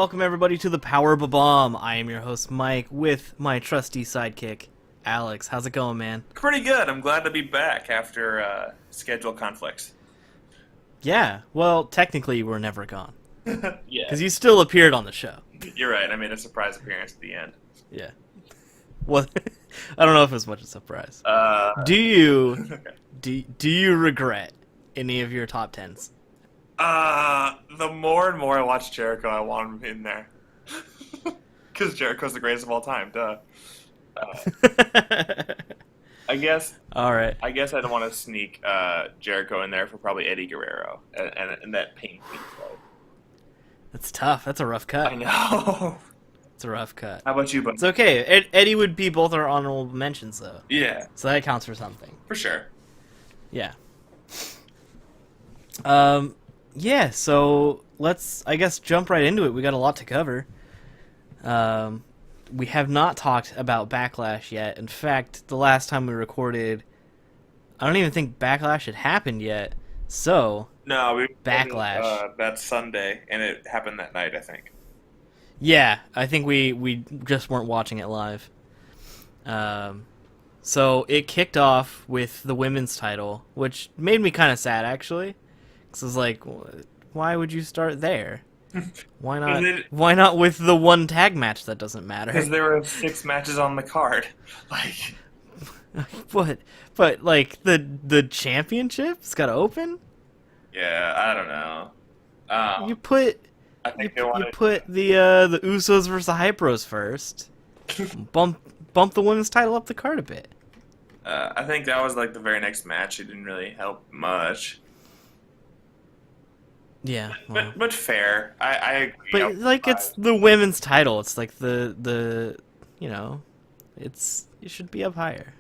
welcome everybody to the Power Bob-omb. I am your host Mike with my trusty sidekick Alex. How's it going, man? Pretty good. I'm glad to be back after schedule conflicts. Yeah, well, technically you were never gone. Yeah, Because you still appeared on the show. you're right. I made a surprise appearance at the end. Yeah. Well, I don't know if it was much of a surprise. Do you regret any of your top tens? The more and more I watch Jericho, I want him in there. Because Jericho's the greatest of all time, duh. I guess. Alright. I guess I'd want to sneak Jericho in there for probably Eddie Guerrero and that pain flow. That's tough. That's a rough cut. I know. It's a rough cut. How about you, bud? It's okay. Eddie would be both our honorable mentions, though. Yeah, So that counts for something. for sure. Yeah. Yeah, so let's, I guess, jump right into it. We got a lot to cover. We have not talked about Backlash yet. In fact, the last time we recorded, I don't even think Backlash had happened yet. So, No, we Backlash. That Sunday, and it happened that night, I think. yeah, I think we just weren't watching it live. So it kicked off with the women's title, which made me kind of sad, actually. Because I was like, why would you start there? Why not? Why not with the one tag match that doesn't matter? Because there were 6 matches on the card. Like, What? But like the championship's got to open. yeah, I don't know. You put I think you they put the Usos versus the Hype Bros first. Bump the women's title up the card a bit. I think that was like the very next match. It didn't really help much. Yeah, well. But fair. I agree. But like it's the women's title. It's like the you know, it should be up higher.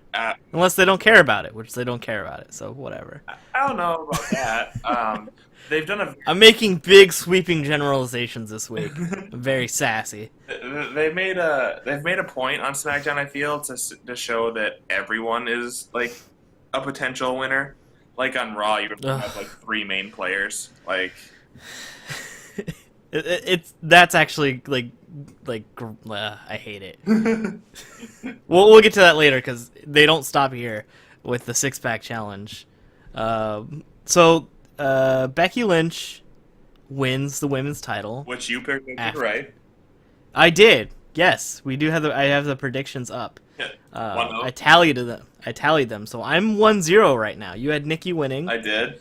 Unless they don't care about it, which they don't care about it. So whatever. I don't know about that. They've done I'm making big sweeping generalizations this week. I'm very sassy. they've made a point on SmackDown. I feel to show that everyone is like a potential winner. Like on Raw, you would have like 3 main players. Like that's actually I hate it. We'll get to that later because they don't stop here with the 6-pack challenge. So Becky Lynch wins the women's title, which you picked, right? I did. Yes, we do have I have the predictions up. Yeah. I tallied them. So I'm 1-0 right now. You had Nikki winning. I did.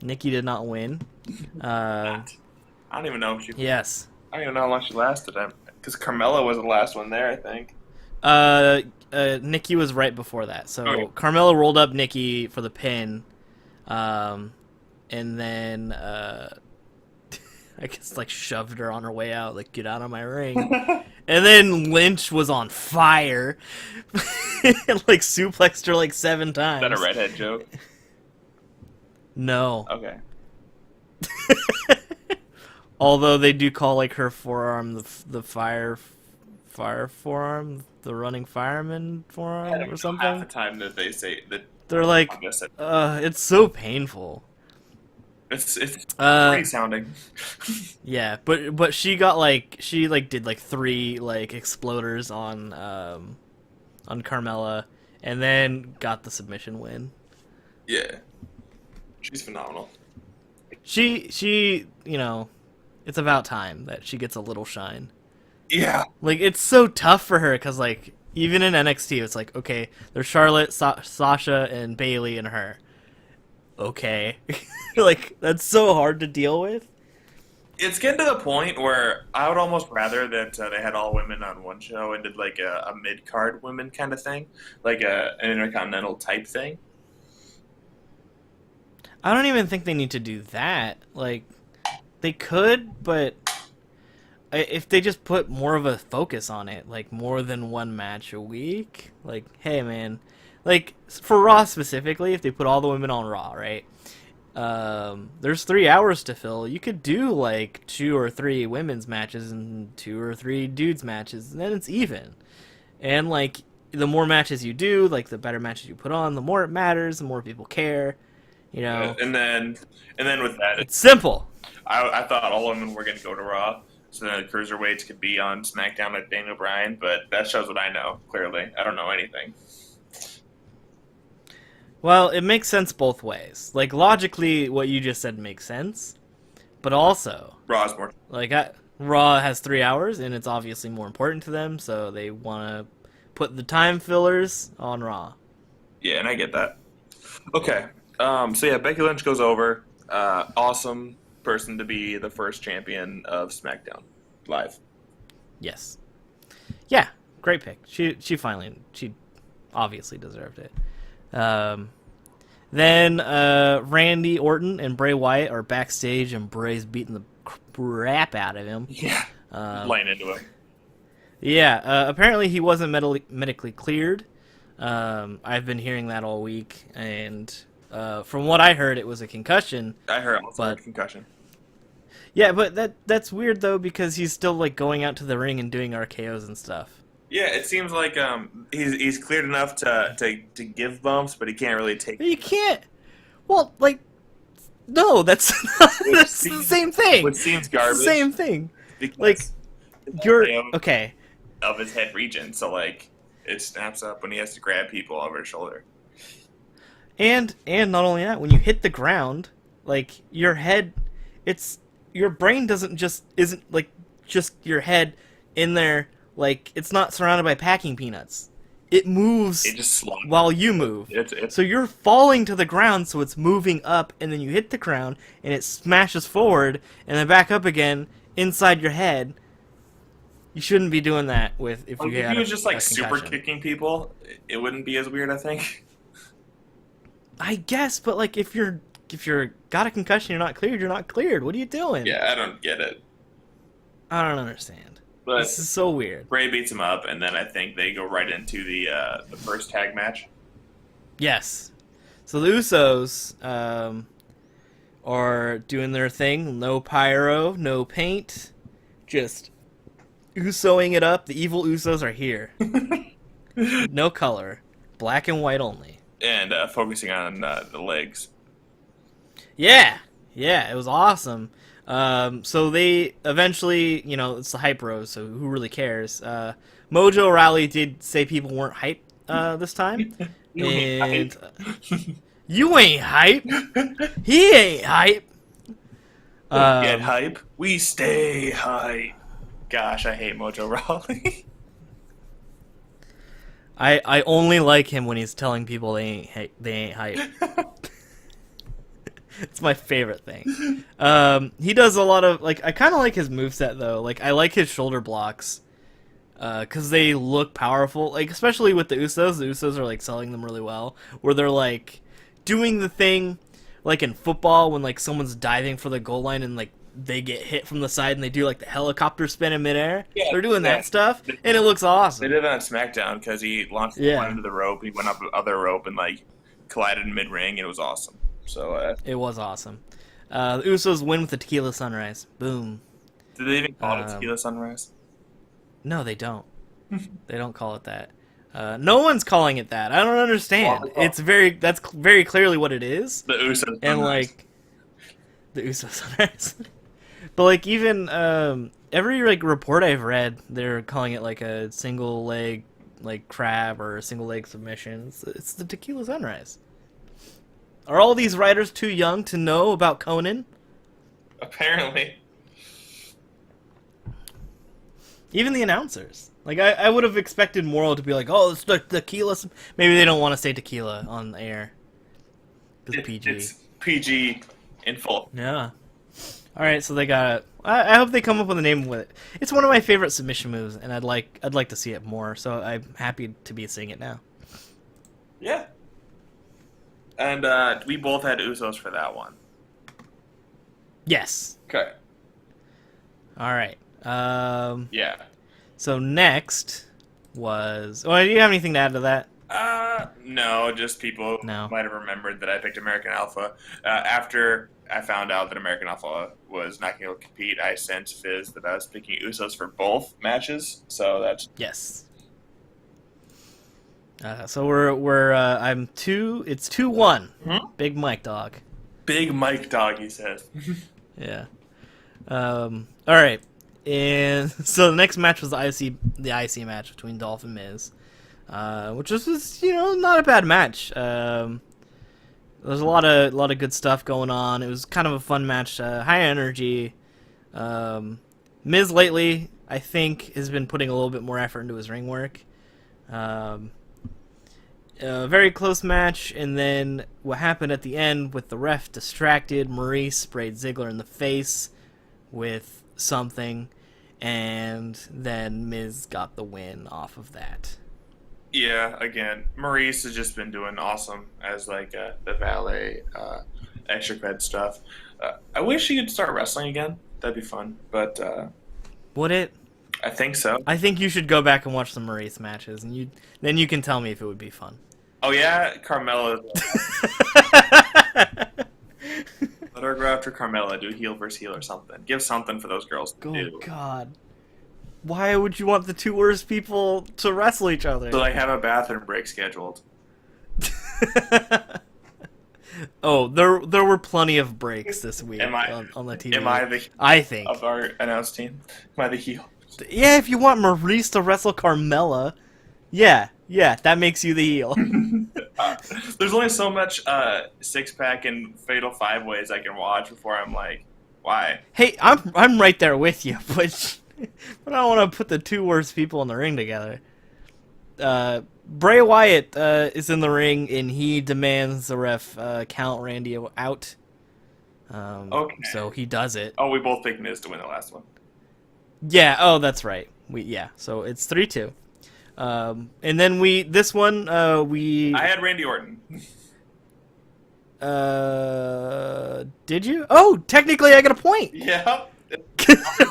Nikki did not win. I don't even know if she. Yes. I don't even know how long she lasted. Because Carmella was the last one there, I think. Nikki was right before that. So Okay. Carmella rolled up Nikki for the pin, and then I guess like shoved her on her way out, like get out of my ring. And then Lynch was on fire, and like suplexed her like 7 times. Is that a redhead joke? No. Okay. Although they do call like her forearm the fire forearm, the running fireman forearm or something. Half the time that they say that They're like, it's so painful. it's pretty sounding. Yeah, but she got like did like 3 like exploders on Carmella, and then got the submission win. Yeah, she's phenomenal. She you know, it's about time that she gets a little shine. Yeah. Like, it's so tough for her, because, like, even in NXT, it's like, okay, there's Charlotte, Sasha, and Bayley and her. Okay. Like, that's so hard to deal with. It's getting to the point where I would almost rather that they had all women on one show and did, like, a mid-card women kind of thing. Like, an intercontinental type thing. I don't even think they need to do that. Like, they could, but if they just put more of a focus on it, like more than 1 match a week, like, hey man, like for Raw specifically, if they put all the women on Raw, right? There's 3 hours to fill. You could do like 2 or 3 women's matches and 2 or 3 dudes matches, and then it's even. And like the more matches you do, like the better matches you put on, the more it matters, the more people care. You know. And then with that, it's simple. I thought all women were going to go to Raw. so the cruiserweights could be on SmackDown with Daniel Bryan, but that shows what I know, clearly. I don't know anything. Well, it makes sense both ways. Like, logically, what you just said makes sense, but also, Raw's more. like, Raw has 3 hours, and it's obviously more important to them, so they want to put the time fillers on Raw. Yeah, and I get that. Okay. So yeah, Becky Lynch goes over. Awesome person to be the first champion of SmackDown Live. Yes. Yeah, great pick. She obviously deserved it. Then Randy Orton and Bray Wyatt are backstage, and Bray's beating the crap out of him. Yeah. Laying into him. Yeah, apparently he wasn't medically cleared. I've been hearing that all week, and from what I heard, it was a concussion. I heard also a concussion. Yeah, but that's weird though, because he's still like going out to the ring and doing RKOs and stuff. Yeah, it seems like he's cleared enough to give bumps, but he can't really take. You can't. Well, like, no, that's that's the same thing. Which seems garbage. Same thing. Like, you're okay. Of his head region, so like it snaps up when he has to grab people over his shoulder. And not only that, when you hit the ground, like your head, your brain isn't like just your head in there. Like, it's not surrounded by packing peanuts. It moves while you move. So you're falling to the ground, so it's moving up, and then you hit the ground, and it smashes forward, and then back up again inside your head. You shouldn't be doing that if you if he was just like super kicking people, it wouldn't be as weird, I think. I guess, but like if you're got a concussion, you're not cleared. You're not cleared. What are you doing? Yeah, I don't get it. I don't understand. But this is so weird. Bray beats him up, and then I think they go right into the first tag match. Yes. So the Usos are doing their thing. No pyro, no paint, just Usoing it up. The evil Usos are here. No color, black and white only. And focusing on the legs. Yeah, it was awesome. So they eventually, it's the hype bros, so who really cares? Mojo Rawley did say people weren't hype this time. You ain't hype. He ain't hype. Get hype. We stay hype. Gosh, I hate Mojo Rawley. I only like him when he's telling people they ain't hype. It's my favorite thing. He does a lot of I kind of like his moveset though. Like I like his shoulder blocks, because they look powerful. Like especially with the Usos. The Usos are selling them really well, where they're doing the thing like in football when someone's diving for the goal line and they get hit from the side and they do the helicopter spin in midair. Yeah, they're doing that stuff, and it looks awesome. They did that on SmackDown because he launched one into the rope, he went up the other rope and collided in mid ring, and it was awesome. So it was awesome. The Usos win with the Tequila Sunrise. Boom. Did they even call it Tequila Sunrise? No, they don't. They don't call it that. No one's calling it that. I don't understand. That's very clearly what it is. The Usos Sunrise. And the Usos Sunrise. But even every report I've read, they're calling it a single leg crab or a single leg submission. It's the Tequila Sunrise. Are all these writers too young to know about Conan? Apparently. Even the announcers. I would have expected Morrow to be oh, it's the tequila. Maybe they don't want to say tequila on the air. It's PG. It's PG in full. Yeah. Alright, so they got it. I hope they come up with a name with it. It's one of my favorite submission moves, and I'd like to see it more, so I'm happy to be seeing it now. Yeah. And we both had Usos for that one. Yes. Okay. Alright. Yeah. So next was... do you have anything to add to that? No, just people might have remembered that I picked American Alpha. After I found out that American Alpha was not going to compete, I sent Fizz that I was picking Usos for both matches, so that's... Yes. So we're I'm 2, it's 2-1. Mm-hmm. Big Mike Dog. Big Mike Dog, he says. Yeah. Alright. And so the next match was the IC match between Dolph and Miz, which was not a bad match. There's a lot of good stuff going on. It was kind of a fun match, high energy. Miz lately, I think, has been putting a little bit more effort into his ring work. A very close match, and then what happened at the end with the ref distracted, Maurice sprayed Ziggler in the face with something, and then Miz got the win off of that. Yeah, again, Maurice has just been doing awesome as like the valet extra cred stuff. I wish he could start wrestling again. That'd be fun, but would it? I think so. I think you should go back and watch the Maurice matches, and then you can tell me if it would be fun. Oh yeah, Carmella. Let her go after Carmella, do heel versus heel or something. Give something for those girls to do. Oh God. Why would you want the two worst people to wrestle each other? So have a bathroom break scheduled. Oh, there were plenty of breaks this week on the TV. Am I the I think of our announced team? Am I the heel? Yeah, if you want Maurice to wrestle Carmella, yeah, that makes you the heel. There's only so much six-pack and fatal five-ways I can watch before I'm like, why? Hey, I'm right there with you, but I don't want to put the two worst people in the ring together. Bray Wyatt is in the ring, and he demands the ref count Randy out. Okay. So he does it. Oh, we both picked Miz to win the last one. Yeah. Oh, that's right. So it's 3-2. And then this one I had Randy Orton. Did you? Oh, technically I got a point. Yeah.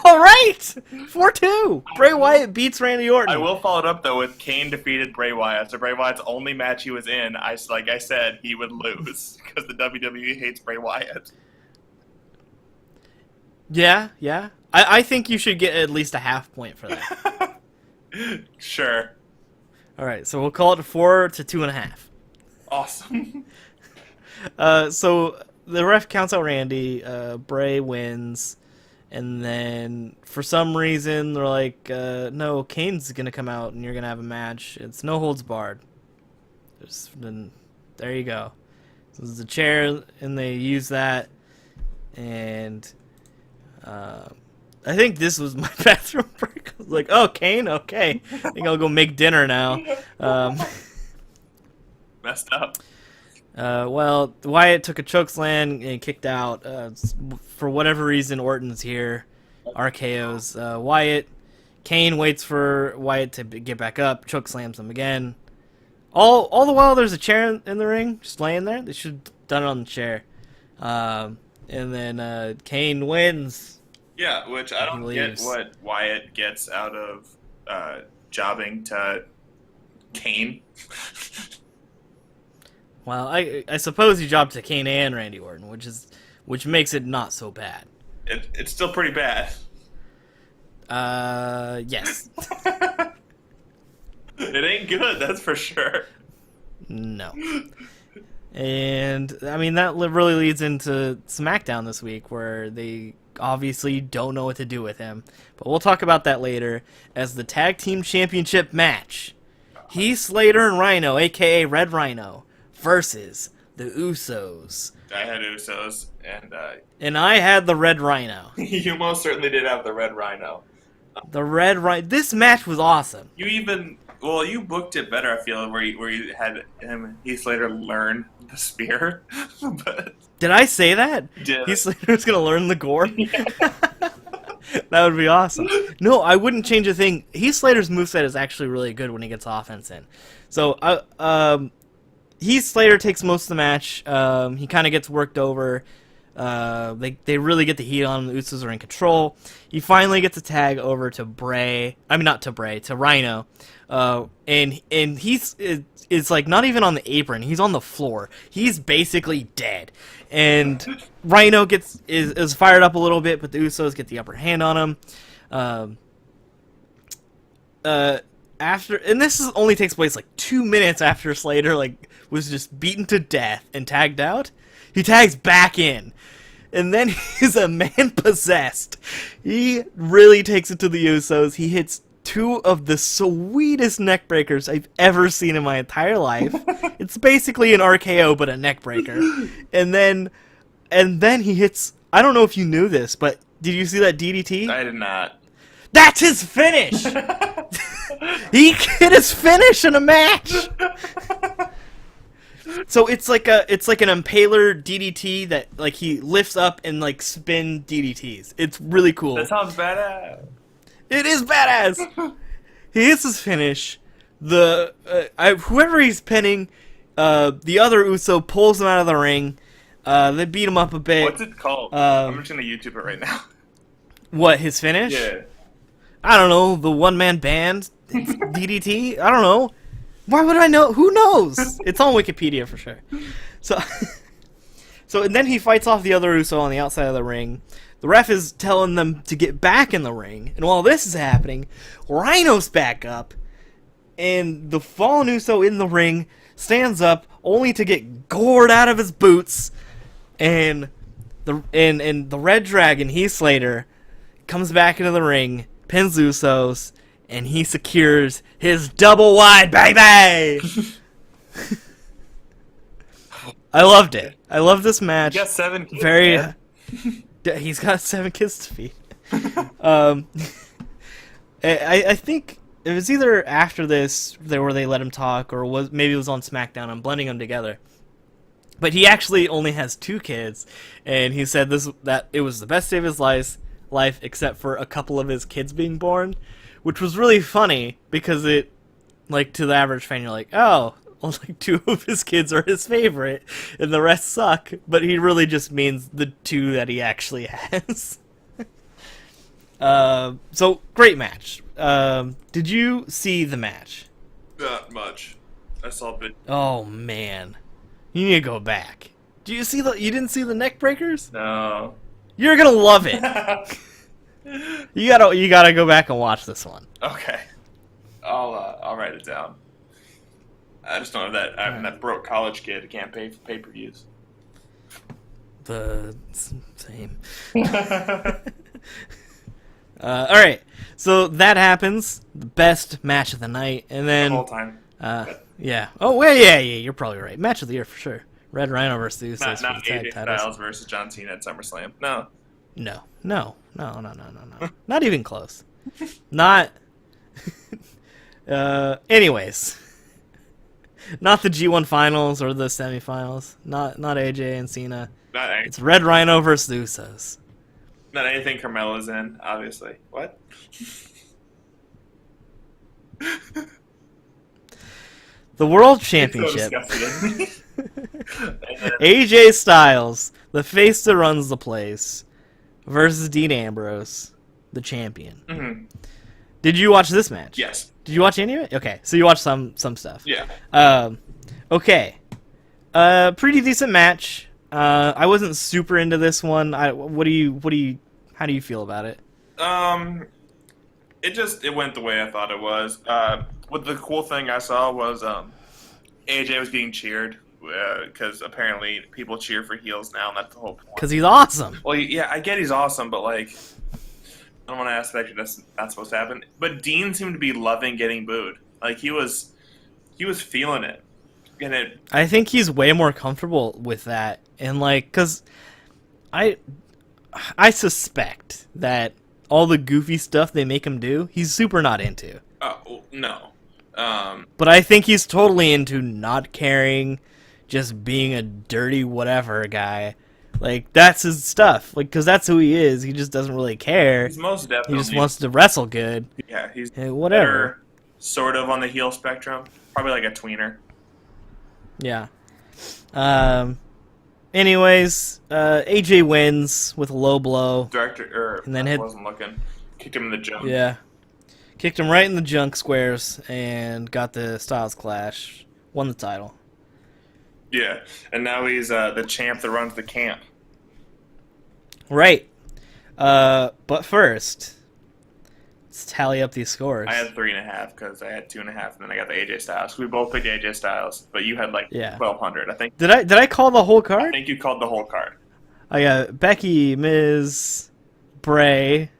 All right, 4-2. Bray Wyatt beats Randy Orton. I will follow it up though with Kane defeated Bray Wyatt. So Bray Wyatt's only match he was in, like I said, he would lose because the WWE hates Bray Wyatt. Yeah. I think you should get at least a half point for that. Sure. All right, so we'll call it 4 to 2.5. Awesome. So the ref counts out Randy. Bray wins. And then, for some reason, they're like, no, Kane's going to come out and you're going to have a match. It's no holds barred. Then there you go. So there's a chair, and they use that. And I think this was my bathroom break. I was like, oh, Kane? Okay. I think I'll go make dinner now. Messed up. Well, Wyatt took a chokeslam and kicked out. For whatever reason, Orton's here. RKO's Wyatt. Kane waits for Wyatt to get back up. Chokeslams him again. All the while, there's a chair in the ring, just laying there. They should have done it on the chair. And then Kane wins. Yeah, which I don't get what Wyatt gets out of jobbing to Kane. Well, I suppose he jobbed to Kane and Randy Orton, which makes it not so bad. It's still pretty bad. Yes. It ain't good, that's for sure. No. And, I mean, that really leads into SmackDown this week, where they obviously don't know what to do with him. But we'll talk about that later, as the Tag Team Championship match. Heath Slater and Rhino, a.k.a. Red Rhino, versus the Usos. I had Usos, and I had the Red Rhino. You most certainly did have the Red Rhino. The Red Rhino. This match was awesome. You booked it better, I feel, where you had Heath Slater learn the spear. But did I say that? You did. Heath Slater's going to learn the gore? Yeah. That would be awesome. No, I wouldn't change a thing. Heath Slater's moveset is actually really good when he gets offense in. So, Heath Slater takes most of the match. He kind of gets worked over. They really get the heat on him. The Usos are in control. He finally gets a tag over to Bray. I mean, not to Bray, to Rhino. And he's is like not even on the apron. He's on the floor. He's basically dead. And Rhino is fired up a little bit, but the Usos get the upper hand on him. And this only takes place like 2 minutes after Slater was just beaten to death and tagged out. He tags back in. And then he's a man possessed. He really takes it to the Usos. He hits two of the sweetest neck breakers I've ever seen in my entire life. It's basically an RKO, but a neck breaker. And then he hits, I don't know if you knew this, but did you see that DDT? I did not. That's his finish! He hit his finish in a match! So it's like an impaler DDT that like he lifts up and like spin DDTs. It's really cool. That sounds badass. It is badass. He hits his finish. Whoever he's pinning, the other Uso pulls him out of the ring. They beat him up a bit. What's it called? I'm just gonna YouTube it right now. What, his finish? Yeah. I don't know. The one-man band DDT. I don't know. Why would I know? Who knows? It's on Wikipedia for sure. So and then he fights off the other Uso on the outside of the ring. The ref is telling them to get back in the ring. And while this is happening, Rhino's back up. And the fallen Uso in the ring stands up only to get gored out of his boots. And the Red Dragon, Heath Slater, comes back into the ring, pins Usos, and he secures his double wide, baby! I loved it. I love this match. He got 7 kids. He's got 7 kids to feed. I think it was either after this where they let him talk, or maybe it was on SmackDown. I'm blending them together. But he actually only has 2 kids, and he said that it was the best day of his life except for a couple of his kids being born, which was really funny because it, like, to the average fan, you're like, oh, well, like 2 of his kids are his favorite, and the rest suck. But he really just means the 2 that he actually has. So great match. Did you see the match? Not much. I saw a bit. Oh man, you need to go back. You didn't see the neck breakers? No. You're gonna love it. You gotta go back and watch this one. Okay. I'll write it down. I just don't have that. I'm that broke college kid who can't pay for pay-per-views. The same. All right, so that happens. The best match of the night, and then The whole time. yeah. Oh, well, yeah. You're probably right. Match of the year for sure. Red Rhino versus Usos Not for the tag AJ titles. Styles versus John Cena at SummerSlam. No. No. Not even close. Not. Anyways, not the G1 finals or the semifinals. Not AJ and Cena. It's Red Rhino versus Usos. Not anything Carmella's in, obviously. What? The World Championship. So AJ Styles, the face that runs the place, versus Dean Ambrose, the champion. Mm-hmm. Did you watch this match? Yes. Did you watch any of it? Okay, so you watched some stuff. Yeah. Okay. Pretty decent match. I wasn't super into this one. How do you feel about it? It went the way I thought it was. What the cool thing I saw was AJ was getting cheered because apparently people cheer for heels now, and that's the whole point. Because he's awesome. Well, yeah, I get he's awesome, but like, I don't want to ask that's not supposed to happen. But Dean seemed to be loving getting booed. Like he was feeling it, and I think he's way more comfortable with that, and like, cause I suspect that all the goofy stuff they make him do, he's super not into. Oh no. But I think he's totally into not caring, just being a dirty whatever guy. Like, that's his stuff. Like, because that's who he is. He just doesn't really care. He's most definitely. He just wants to wrestle good. Yeah, he's whatever. Sort of on the heel spectrum. Probably like a tweener. Yeah. Anyways, AJ wins with a low blow. And then wasn't looking. Kicked him in the junk. Yeah. Kicked him right in the junk squares and got the Styles Clash. Won the title. Yeah, and now he's the champ that runs the camp. Right. But first, let's tally up these scores. I had 3.5 because I had 2.5, and then I got the AJ Styles. We both picked AJ Styles, but you had like 1,200, I think. Did I call the whole card? I think you called the whole card. I got Becky, Miz, Bray,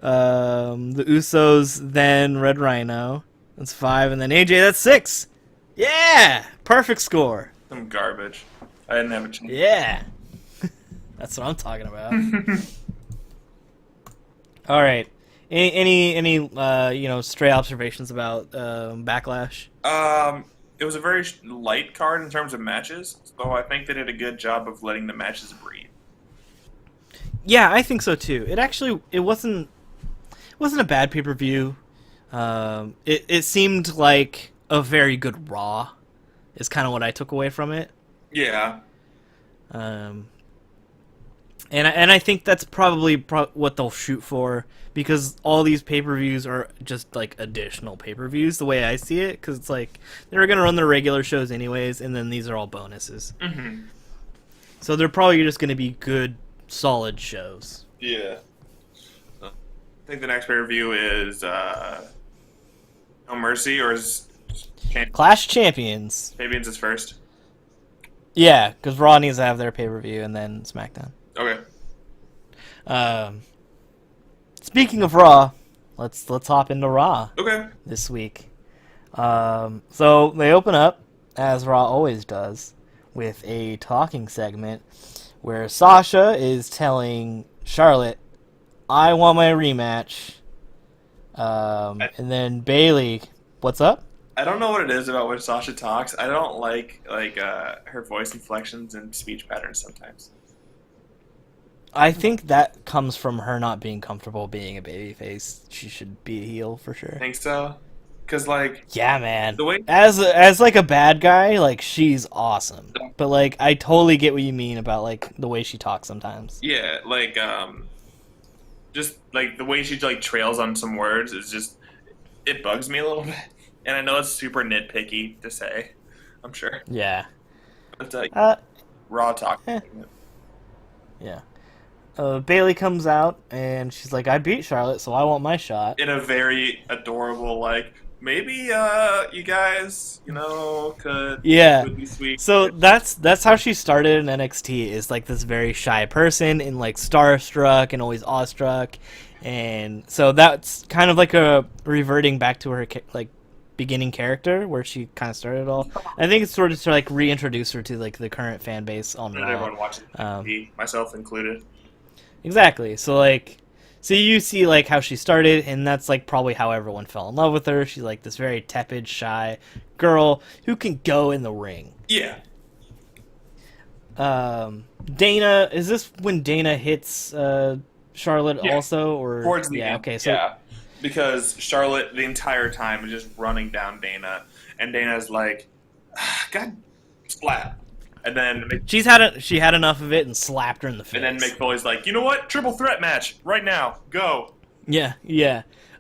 the Usos, then Red Rhino. That's 5, and then AJ. That's 6. Yeah, perfect score. Some garbage. I didn't have a chance. Yeah, that's what I'm talking about. All right. Any stray observations about Backlash? It was a very light card in terms of matches, so I think they did a good job of letting the matches breathe. Yeah, I think so too. It wasn't a bad pay-per-view. It seemed like a very good Raw. Is kind of what I took away from it. Yeah. And I think that's probably what they'll shoot for, because all these pay-per-views are just like additional pay-per-views the way I see it, because it's like they're going to run their regular shows anyways, and then these are all bonuses. Mm-hmm. So they're probably just going to be good, solid shows. Yeah. I think the next pay-per-view is No Mercy, or is Clash Champions. Champions is first? Yeah, because Raw needs to have their pay-per-view, and then SmackDown. Okay. Speaking of Raw, let's hop into Raw. Okay. This week. So they open up, as Raw always does, with a talking segment where Sasha is telling Charlotte, "I want my rematch." And then Bayley, what's up? I don't know what it is about when Sasha talks. I don't like her voice inflections and speech patterns sometimes. I think that comes from her not being comfortable being a babyface. She should be a heel for sure. Think so? Because yeah, man. The way as like a bad guy, like she's awesome. But like I totally get what you mean about like the way she talks sometimes. Yeah, just like the way she like trails on some words is just, it bugs me a little bit. And I know it's super nitpicky to say, I'm sure. Yeah. But Raw talk. Yeah. Bayley comes out and she's like, "I beat Charlotte, so I want my shot." In a very adorable, like, maybe you guys, could be sweet. So that's how she started in NXT, is like this very shy person and like starstruck and always awestruck, and so that's kind of like a reverting back to her like beginning character where she kind of started it all. I think it's sort of to like reintroduce her to like the current fan base on Raw. And everyone watching TV, myself included. Exactly. So you see like how she started, and that's like probably how everyone fell in love with her. She's like this very tepid, shy girl who can go in the ring. Yeah. Dana, is this when Dana hits Charlotte also, or towards the end? Okay, so yeah, because Charlotte the entire time is just running down Dana, and Dana's like, "God, slap." And then she had enough of it and slapped her in the face. And then Mick Foley's like, "You know what? Triple threat match right now. Go." Yeah.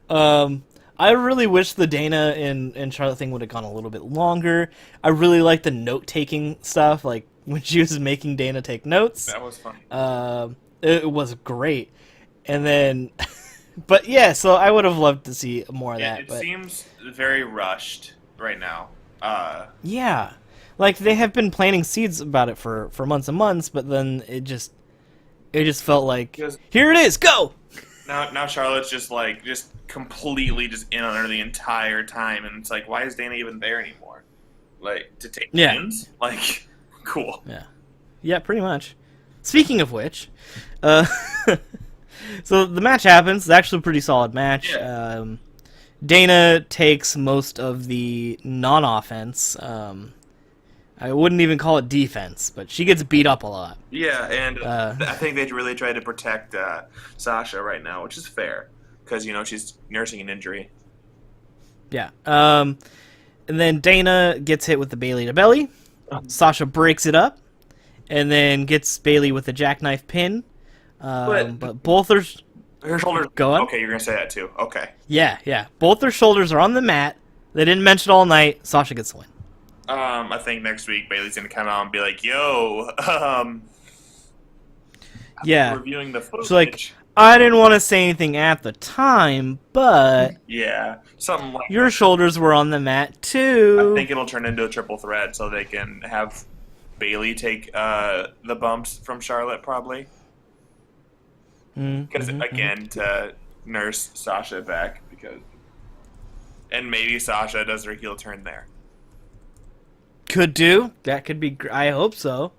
I really wish the Dana and Charlotte thing would have gone a little bit longer. I really like the note-taking stuff, like when she was making Dana take notes. That was funny. It was great. And then, but yeah, so I would have loved to see more of that. It seems very rushed right now. Yeah. Like, they have been planting seeds about it for months and months, but then it just felt like, here it is, go! Now Charlotte's just completely just in on her the entire time, and it's like, why is Dana even there anymore? Like, to take wins? Like, cool. Yeah, pretty much. Speaking of which, so the match happens. It's actually a pretty solid match. Yeah. Dana takes most of the non-offense. I wouldn't even call it defense, but she gets beat up a lot. Yeah, and I think they really try to protect Sasha right now, which is fair, because, she's nursing an injury. Yeah. And then Dana gets hit with the Bayley to belly. Sasha breaks it up, and then gets Bayley with the jackknife pin. But both her shoulders... Go on. Okay, you're going to say that too. Okay. Yeah. Both their shoulders are on the mat. They didn't mention it all night. Sasha gets the win. I think next week Bayley's gonna come out and be like, "Yo, reviewing the footage." She's like, "I didn't want to say anything at the time, but yeah, something like your shoulders were on the mat too." I think it'll turn into a triple threat so they can have Bayley take the bumps from Charlotte, probably. Because, again, to nurse Sasha back, and maybe Sasha does her heel turn there. Could do. That could be. I hope so.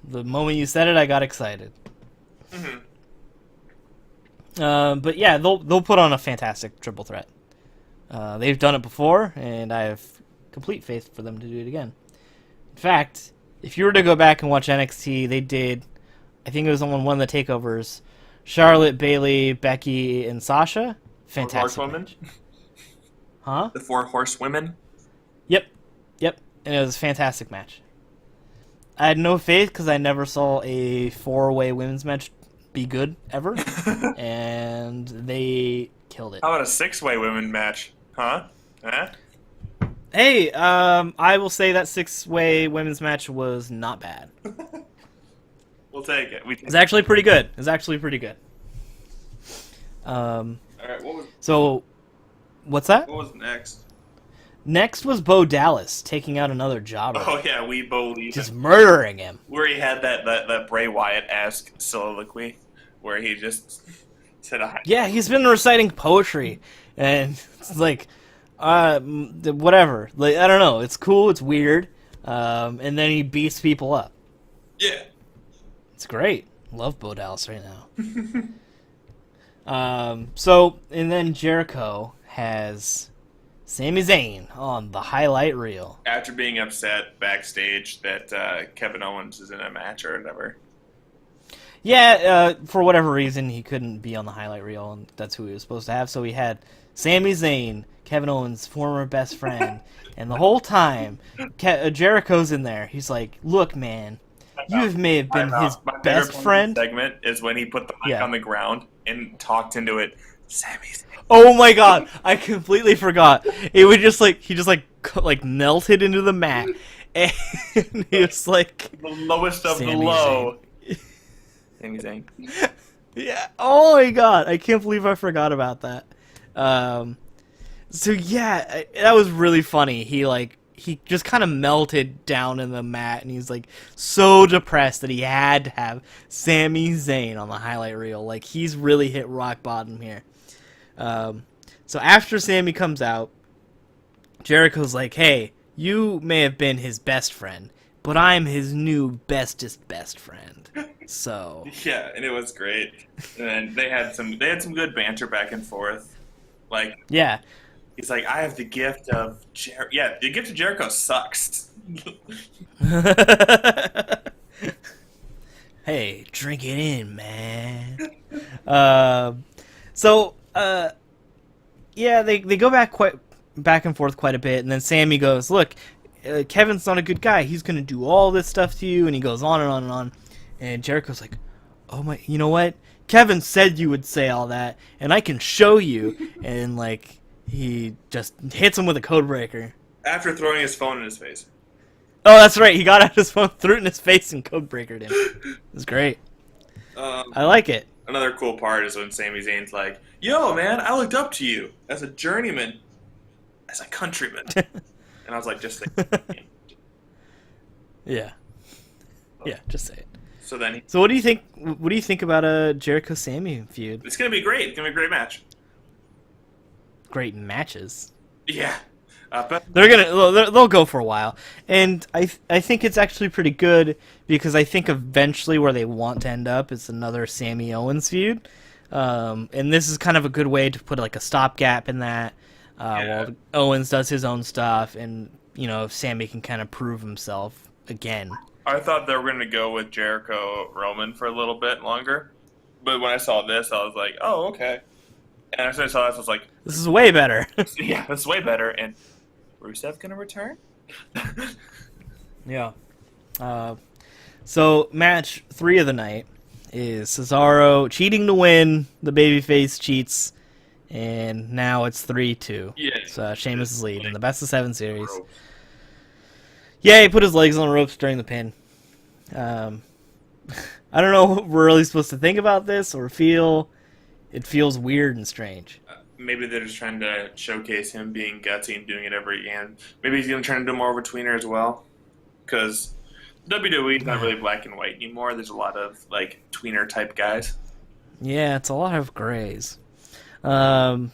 The moment you said it, I got excited. But yeah, they'll put on a fantastic triple threat. They've done it before, and I have complete faith for them to do it again. In fact, if you were to go back and watch NXT, they did, I think it was on one of the takeovers, Charlotte, Bayley, Becky, and Sasha. Fantastic. 4 horsewomen? Huh? The 4 horsewomen? Yep. And it was a fantastic match. I had no faith because I never saw a 4-way women's match be good ever, and they killed it. How about a 6-way women match? Huh? Hey, I will say that 6-way women's match was not bad. We'll take it. It's actually pretty good. All right, So, what's that? What was next? Next was Bo Dallas taking out another jobber. Oh yeah, we believe just murdering him. Where he had that Bray Wyatt-esque soliloquy, where he just said Yeah, he's been reciting poetry, and it's like, whatever. Like, I don't know. It's cool. It's weird. And then he beats people up. Yeah. It's great. Love Bo Dallas right now. So, and then Jericho has Sami Zayn on the highlight reel. After being upset backstage that Kevin Owens is in a match or whatever. Yeah, for whatever reason, he couldn't be on the highlight reel, and that's who he was supposed to have. So he had Sami Zayn, Kevin Owens' former best friend, and the whole time, Jericho's in there. He's like, look, man, you may have been his best friend. Segment is when he put the mic on the ground and talked into it. Sami Zayn. Oh my god, I completely forgot. It would just like, he just like melted into the mat, and he was like, the lowest of the low. Sami Zayn. Yeah. Oh my god, I can't believe I forgot about that. So yeah, that was really funny. He just kind of melted down in the mat, and he's like so depressed that he had to have Sami Zayn on the highlight reel. Like, he's really hit rock bottom here. So after Sami comes out, Jericho's like, hey, you may have been his best friend, but I'm his new bestest best friend. So yeah, and it was great. And they had some good banter back and forth. Like, yeah, he's like, I have the gift of the gift of Jericho sucks. Hey, drink it in, man. Yeah, they go back and forth quite a bit, and then Sami goes, look, Kevin's not a good guy. He's going to do all this stuff to you, and he goes on and on and on. And Jericho's like, oh my, you know what? Kevin said you would say all that, and I can show you. And, like, he just hits him with a code breaker. After throwing his phone in his face. Oh, that's right. He got out his phone, threw it in his face, and code breakered him. It was great. I like it. Another cool part is when Sami Zayn's like, yo, man, I looked up to you as a journeyman, as a countryman. And I was like, just say it. Yeah. Yeah, just say it. So what do you think? What do you think about a Jericho Sami feud? It's gonna be great. It's gonna be a great match. Great matches. Yeah, but they'll go for a while, and I think it's actually pretty good because I think eventually where they want to end up is another Sami Owens feud, and this is kind of a good way to put like a stopgap in that while Owens does his own stuff, and Sami can kind of prove himself again. I thought they were going to go with Jericho Roman for a little bit longer, but when I saw this, I was like, "Oh, okay." And as soon as I saw this, I was like, "This is way better." Yeah, it's way better. And Rusev going to return? Yeah. So match 3 of the night is Cesaro cheating to win. The babyface cheats, and now it's 3-2. Yeah. So Sheamus is lead in the best of 7 series. Yeah, he put his legs on the ropes during the pin. I don't know what we're really supposed to think about this or feel. It feels weird and strange. Maybe they're just trying to showcase him being gutsy and doing it ever again. Maybe he's going to turn into more of a tweener as well. Because WWE's not really black and white anymore. There's a lot of like tweener type guys. Yeah, it's a lot of grays. I'm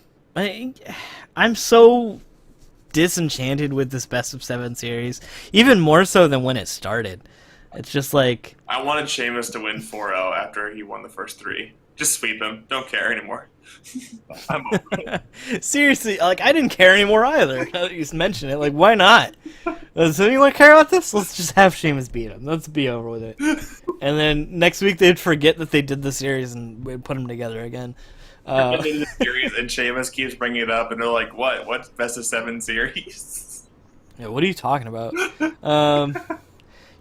so disenchanted with this best of 7 series, even more so than when it started. It's just like I wanted Sheamus to win 4-0 after he won the first 3. Just sweep him. Don't care anymore. I'm over it. Seriously, like I didn't care anymore either. You just mentioned it, like why not? Does anyone care about this? Let's just have Sheamus beat him. Let's be over with it. And then next week they'd forget that they did the series and we'd put them together again. The series and Sheamus keeps bringing it up, and they're like, "What? What's best of 7 series?" Yeah, what are you talking about?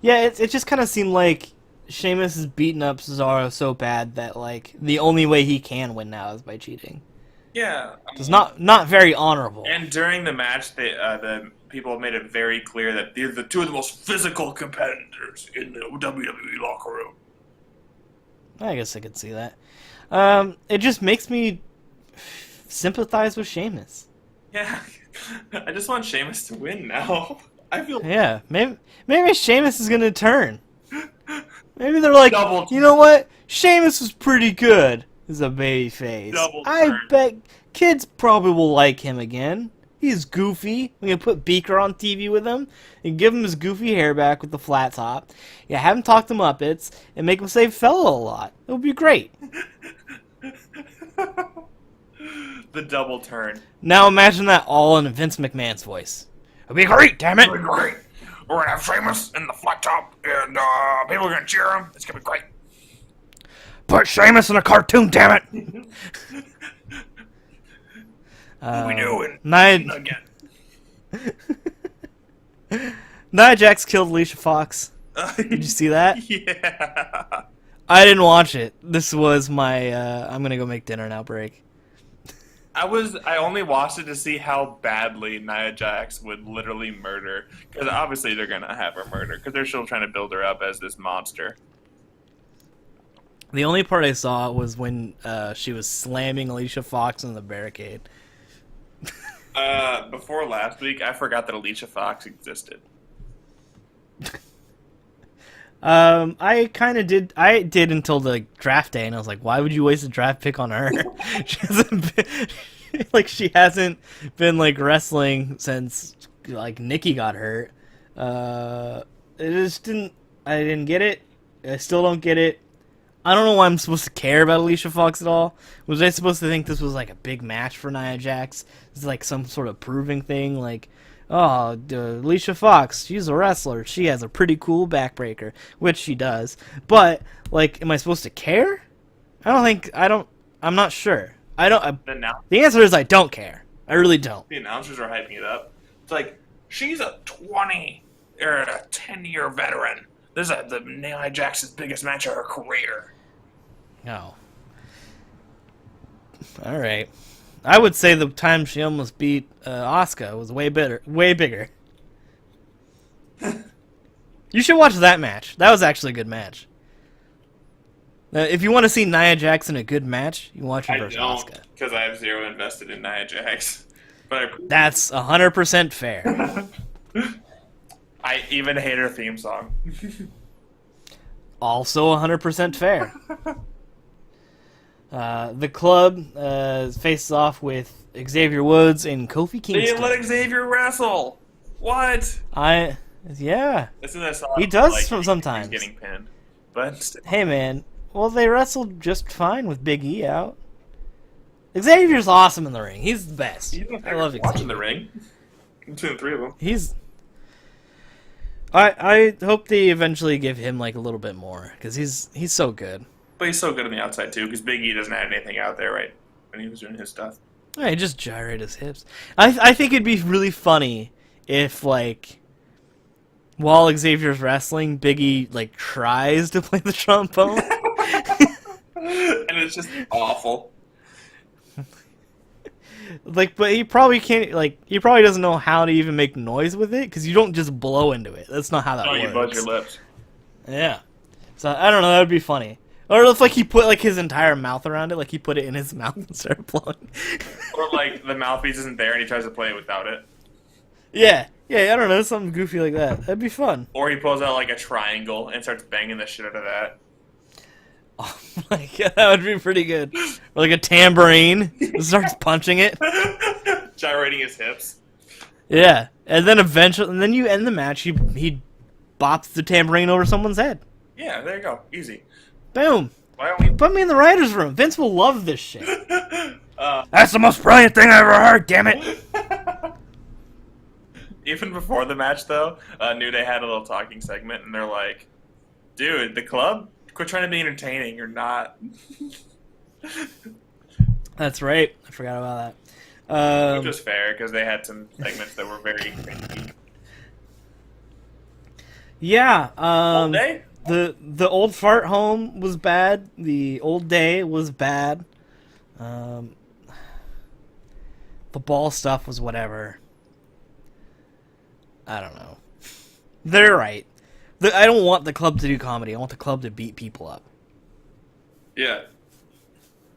Yeah, it just kind of seemed like Sheamus is beating up Cesaro so bad that like the only way he can win now is by cheating. Yeah, it's not very honorable. And during the match, the people made it very clear that they're the 2 of the most physical competitors in the WWE locker room. I guess I could see that. It just makes me sympathize with Sheamus. Yeah, I just want Sheamus to win now. I feel maybe Sheamus is gonna turn. Maybe they're like, you know what? Sheamus was pretty good as a babyface. I bet kids probably will like him again. He's goofy. We can put Beaker on TV with him and give him his goofy hair back with the flat top. Yeah, have him talk to Muppets and make him say fella a lot. It would be great. The double turn. Now imagine that all in Vince McMahon's voice. It'll be great, damn it! It'll be great. We're gonna have Sheamus in the flat top, and people are gonna cheer him. It's gonna be great. Put Sheamus in a cartoon, damn it! What are we doing? Again. Nia Jax killed Alicia Fox. Did you see that? Yeah. I didn't watch it. This was my I'm gonna go make dinner now break. I only watched it to see how badly Nia Jax would literally murder, because obviously they're gonna have her murder, because they're still trying to build her up as this monster. The only part I saw was when she was slamming Alicia Fox in the barricade. Before last week, I forgot that Alicia Fox existed. I kind of did. I did until the draft day, and I was like, "Why would you waste a draft pick on her? She hasn't been like wrestling since like Nikki got hurt. It just didn't. I didn't get it. I still don't get it. I don't know why I'm supposed to care about Alicia Fox at all. Was I supposed to think this was like a big match for Nia Jax? This is like some sort of proving thing, like. Oh, Alicia Fox, she's a wrestler. She has a pretty cool backbreaker, which she does. But, like, am I supposed to care? I'm not sure. The answer is I don't care. I really don't. The announcers are hyping it up. It's like, she's a 20 or a 10-year veteran. This is the Nia Jax's biggest match of her career. Oh. All right. I would say the time she almost beat Asuka was way bigger. You should watch that match. That was actually a good match. If you want to see Nia Jax in a good match, you watch her versus Asuka. Because I have 0 invested in Nia Jax. That's 100% fair. I even hate her theme song. Also 100% fair. The club faces off with Xavier Woods and Kofi Kingston. They didn't let Xavier wrestle. What? Yeah. As soon as I saw he does sometimes. He's getting pinned. But hey, man. Well, they wrestled just fine with Big E out. Xavier's awesome in the ring. He's the best. I love Xavier. Watching the ring. Between the 3 of them. I hope they eventually give him like a little bit more because he's so good. But he's so good on the outside, too, because Big E doesn't have anything out there, right? When he was doing his stuff. Yeah, he just gyrated his hips. I think it'd be really funny if, like, while Xavier's wrestling, Big E, like, tries to play the trombone. And it's just awful. Like, but he probably can't, like, he probably doesn't know how to even make noise with it, because you don't just blow into it. That's not how that works. No, you buzz your lips. Yeah. So, I don't know, that would be funny. Or if, like, he put, like, his entire mouth around it, like, he put it in his mouth and started blowing. Or, like, the mouthpiece isn't there and he tries to play it without it. Yeah. Yeah, I don't know, something goofy like that. That'd be fun. Or he pulls out like a triangle and starts banging the shit out of that. Oh my god, that would be pretty good. Or like a tambourine. Starts punching it. Gyrating his hips. Yeah. And then you end the match, he bops the tambourine over someone's head. Yeah, there you go. Easy. Boom. Why don't we... Put me in the writer's room. Vince will love this shit. That's the most brilliant thing I ever heard, damn it. Even before the match, though, New Day had a little talking segment, and they're like, dude, the club? Quit trying to be entertaining. You're not. That's right. I forgot about that. Which was fair, because they had some segments that were very cringy. Yeah. Old Day? The old fart home was bad. The old day was bad. The ball stuff was whatever. I don't know. They're right. I don't want the club to do comedy. I want the club to beat people up. Yeah.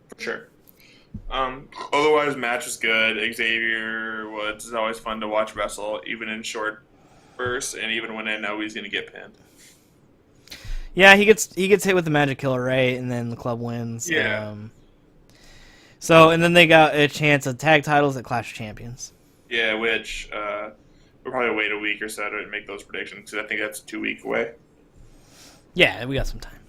For sure. Otherwise, match was good. Xavier Woods is always fun to watch wrestle, even in short bursts, and even when I know he's going to get pinned. Yeah, he gets hit with the Magic Killer, right? And then the club wins. Yeah. And then they got a chance at tag titles at Clash of Champions. Yeah, which we'll probably wait a week or so to make those predictions, because I think that's 2 weeks away. Yeah, we got some time.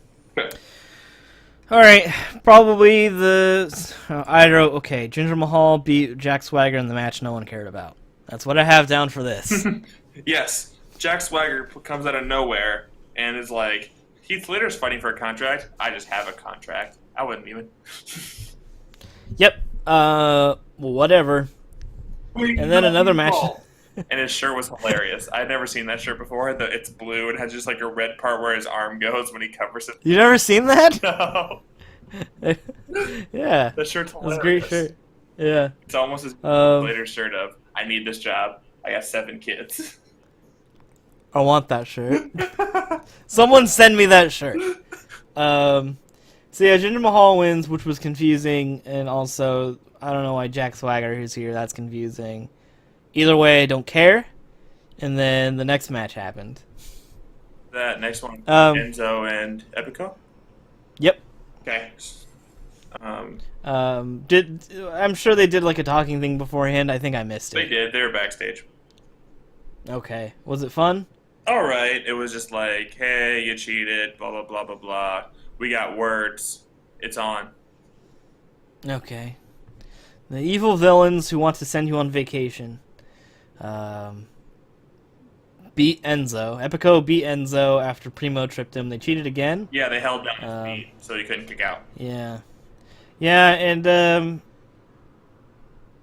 All right, probably I wrote, okay, Jinder Mahal beat Jack Swagger in the match no one cared about. That's what I have down for this. Yes, Jack Swagger comes out of nowhere and is like, Heath Slater's fighting for a contract. I just have a contract. I wouldn't even. Yep. Whatever. And then another match. And his shirt was hilarious. I'd never seen that shirt before. It's blue and has just like a red part where his arm goes when he covers it. You never seen that? No. Yeah. The shirt's hilarious. It's a great shirt. Yeah. It's almost as later shirt of, I need this job. I got 7 kids. I want that shirt. Someone send me that shirt. So yeah, Jinder Mahal wins, which was confusing, and also, I don't know why Jack Swagger is here, that's confusing. Either way, I don't care. And then the next match happened. That next one, Enzo and Epico? Yep. Okay. I'm sure they did like a talking thing beforehand. I think I missed it. They did. They were backstage. Okay. Was it fun? All right. It was just like, hey, you cheated, blah, blah, blah, blah, blah. We got words. It's on. Okay. The evil villains who want to send you on vacation. Beat Enzo. Epico beat Enzo after Primo tripped him. They cheated again. Yeah, they held down his feet so he couldn't kick out. Yeah. Yeah, and I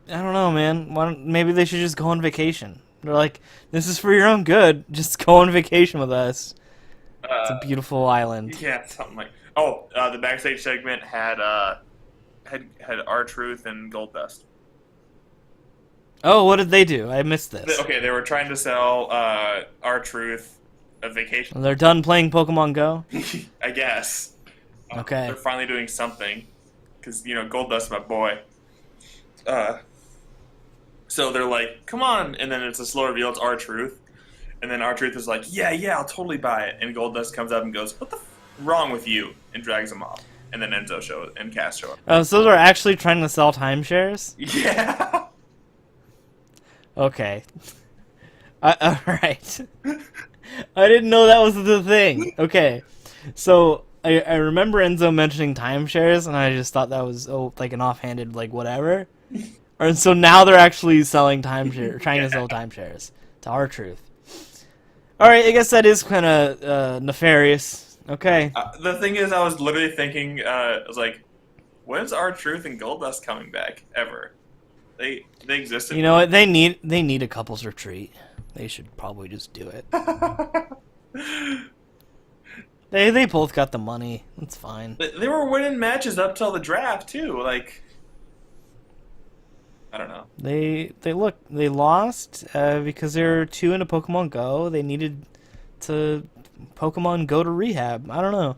don't know, man. Maybe they should just go on vacation. They're like, this is for your own good. Just go on vacation with us. It's a beautiful island. Yeah, something like. Oh, the backstage segment had R-Truth and Goldust. Oh, what did they do? I missed this. Okay, they were trying to sell R-Truth a vacation. They're done playing Pokemon Go? I guess. Okay. They're finally doing something. Because, Goldust's my boy. So they're like, come on. And then it's a slow reveal. It's R-Truth. And then R-Truth is like, yeah, I'll totally buy it. And Goldust comes up and goes, what the wrong with you? And drags him off. And then Enzo and Cass show up. Oh, so they're actually trying to sell timeshares? Yeah. Okay. Alright. I didn't know that was the thing. Okay. So, I remember Enzo mentioning timeshares, and I just thought that was, like, an offhanded, like, whatever. And so now they're actually selling timeshares, trying to sell timeshares to R-Truth. Alright, I guess that is kind of nefarious. Okay. The thing is, I was literally thinking, I was like, when's R-Truth and Goldust coming back, ever? They existed. You know what? They need a couples retreat. They should probably just do it. They both got the money. It's fine. They were winning matches up till the draft too. Like, I don't know. They lost because they were too into Pokemon Go. They needed to Pokemon Go to rehab. I don't know.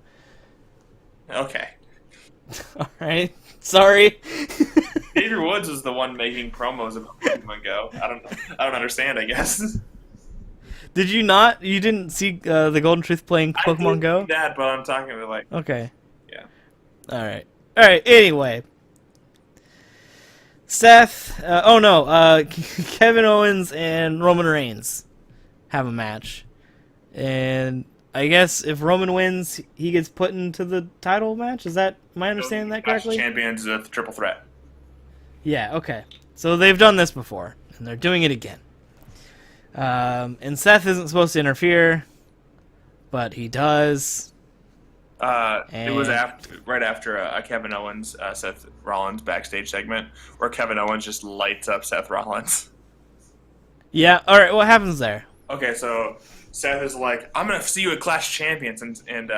Okay. All right. Sorry. Xavier Woods is the one making promos about Pokemon Go. I don't understand, I guess. Did you not? You didn't see the Golden Truth playing Pokemon Go? I did that, but I'm talking about like. Okay. Yeah. All right. Anyway, Seth. Kevin Owens and Roman Reigns have a match, and I guess if Roman wins, he gets put into the title match. Am I understanding that correctly? Champions of the triple threat. Yeah. Okay. So they've done this before, and they're doing it again. And Seth isn't supposed to interfere, but he does. It was right after Kevin Owens, Seth Rollins backstage segment, where Kevin Owens just lights up Seth Rollins. Yeah. All right. What happens there? Okay, so Seth is like, "I'm gonna see you at Clash of Champions," and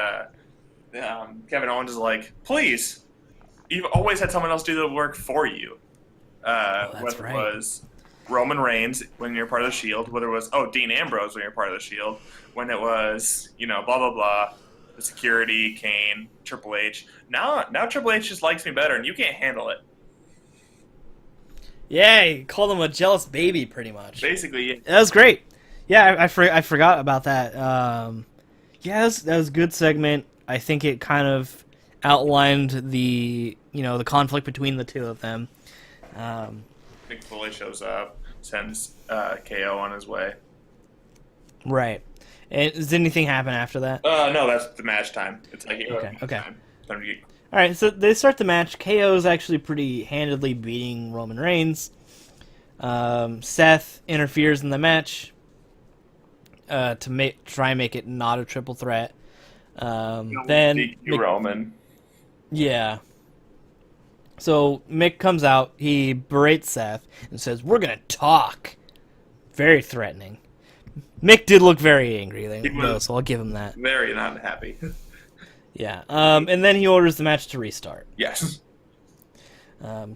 Kevin Owens is like, "Please, you've always had someone else do the work for you." That's right. It was Roman Reigns when you're part of the Shield, whether it was Dean Ambrose when you're part of the Shield, when it was blah blah blah. The security, Kane, Triple H. Now Triple H just likes me better, and you can't handle it. Yeah, he called him a jealous baby, pretty much. Basically, yeah. That was great. Yeah, I forgot about that. Yeah, that was a good segment. I think it kind of outlined the the conflict between the two of them. Mick Foley shows up, sends KO on his way. Right. And does anything happen after that? No, that's the match time. It's like okay. Time to get... All right, so they start the match. KO is actually pretty handedly beating Roman Reigns. Seth interferes in the match to try and make it not a triple threat. Then Roman. Yeah. So Mick comes out. He berates Seth and says, "We're gonna talk." Very threatening. Mick did look very angry, though, so I'll give him that. Very not happy. Yeah. And then he orders the match to restart. Yes.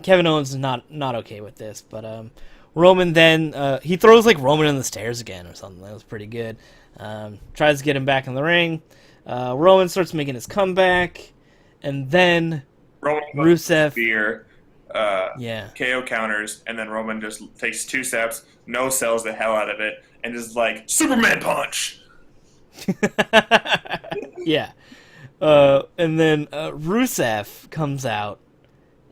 Kevin Owens is not okay with this, but Roman then he throws Roman in the stairs again or something. That was pretty good. Tries to get him back in the ring. Roman starts making his comeback, and then Rusev fear. Yeah. KO counters, and then Roman just takes 2 steps, no-sells the hell out of it, and is like, Superman punch! Yeah. And then Rusev comes out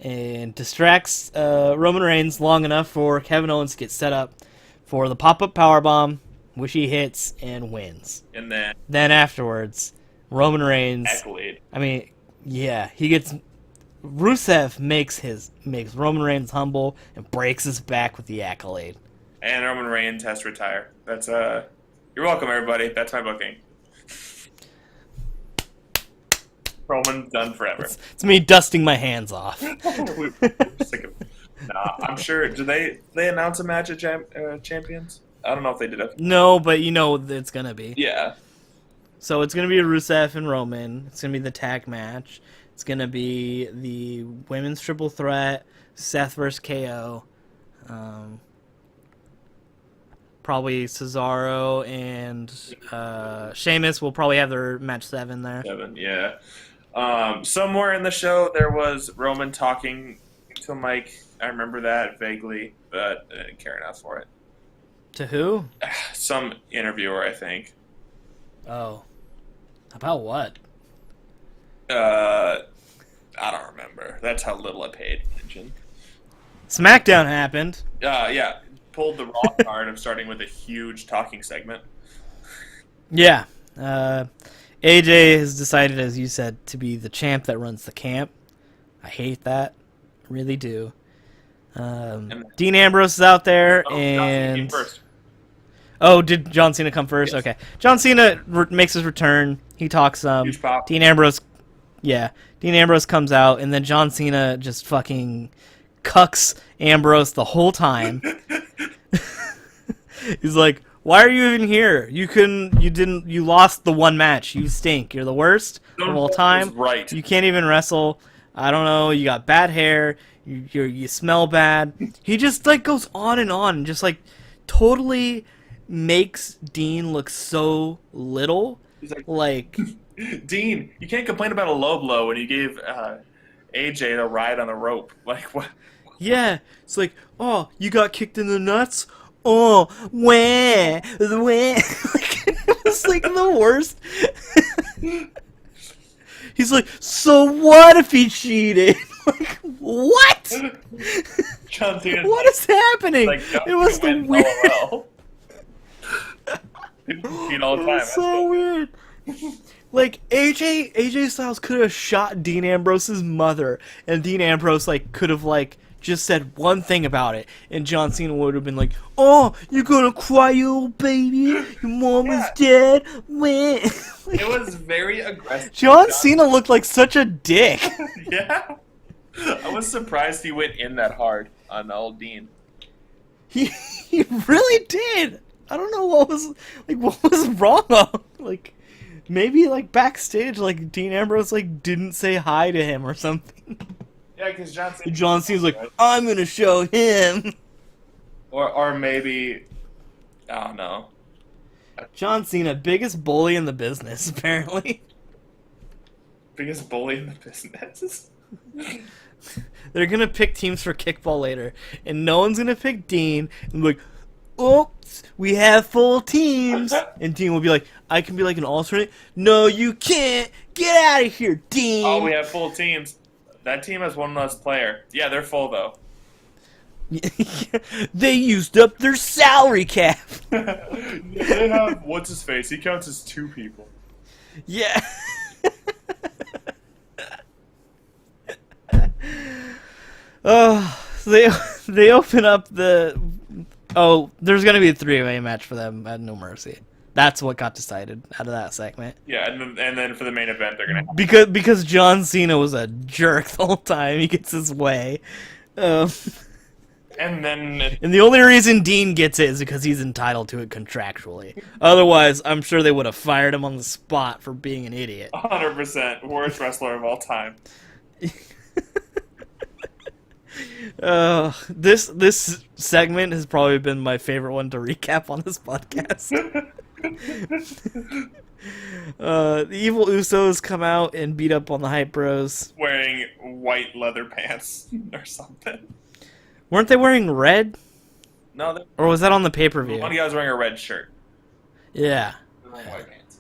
and distracts Roman Reigns long enough for Kevin Owens to get set up for the pop-up powerbomb, which he hits and wins. And then afterwards, Roman Reigns... Accolade. I mean, yeah, he gets... Rusev makes Roman Reigns humble and breaks his back with the accolade. And Roman Reigns has to retire. That's you're welcome, everybody. That's my booking. Roman's done forever. It's me dusting my hands off. I'm sure. Do they announce a match at Champions? I don't know if they did it. No, but it's gonna be. Yeah. So it's gonna be Rusev and Roman. It's gonna be the tag match. It's going to be the women's triple threat, Seth versus KO. Probably Cesaro and Sheamus will probably have their match 7 there. 7, yeah. Somewhere in the show there was Roman talking to Mike. I remember that vaguely, but I didn't care enough for it. To who? Some interviewer, I think. Oh. About what? I don't remember. That's how little I paid attention. SmackDown happened. Yeah. Pulled the Raw card of starting with a huge talking segment. Yeah. AJ has decided, as you said, to be the champ that runs the camp. I hate that. I really do. Dean Ambrose is out there, and... Oh, did John Cena come first? Yes. Okay. John Cena makes his return. He talks Huge pop. Dean Ambrose comes out, and then John Cena just fucking cucks Ambrose the whole time. He's like, "Why are you even here? You lost the one match. You stink. You're the worst of all time. Right. You can't even wrestle. I don't know. You got bad hair. You smell bad." He just goes on and just totally makes Dean look so little. He's like Dean, you can't complain about a low blow when you gave AJ a ride on the rope. Like, what? Yeah, it's like, "Oh, you got kicked in the nuts? oh, where? Like, it was like the worst. He's like, so what if he cheated? Like, what? John Cena. What is happening? Like, it was the weird. People cheat all the time. It was so weird. Like, AJ Styles could have shot Dean Ambrose's mother, and Dean Ambrose, like, could have, like, just said one thing about it, and John Cena would have been like, oh, you're gonna cry, you little baby? Your mom is dead? Man. Like, it was very aggressive. John Cena looked like such a dick. Yeah. I was surprised he went in that hard on old Dean. He really did. I don't know what was wrong. Like, maybe, like, backstage, like, Dean Ambrose, like, didn't say hi to him or something. Yeah, because John Cena's like, I'm gonna show him. Or maybe, I don't know. John Cena, biggest bully in the business, apparently. Biggest bully in the business? They're gonna pick teams for kickball later, and no one's gonna pick Dean, and be like, oops, we have full teams. And Dean will be like, I can be like an alternate. No, you can't. Get out of here, Dean. Oh, we have full teams. That team has one less player. Yeah, they're full, though. They used up their salary cap. They have, what's his face? He counts as 2 people. Yeah. Oh, they open up the... Oh, there's going to be a 3-way match for them at No Mercy. That's what got decided out of that segment. Yeah, and then for the main event, they're gonna because John Cena was a jerk the whole time. He gets his way, and the only reason Dean gets it is because he's entitled to it contractually. Otherwise, I'm sure they would have fired him on the spot for being an idiot. 100% worst wrestler of all time. This segment has probably been my favorite one to recap on this podcast. The evil Usos come out and beat up on the Hype Bros. Wearing white leather pants or something. Weren't they wearing red? No. Or was that on the pay-per-view? One guy was wearing a red shirt. Yeah. White pants.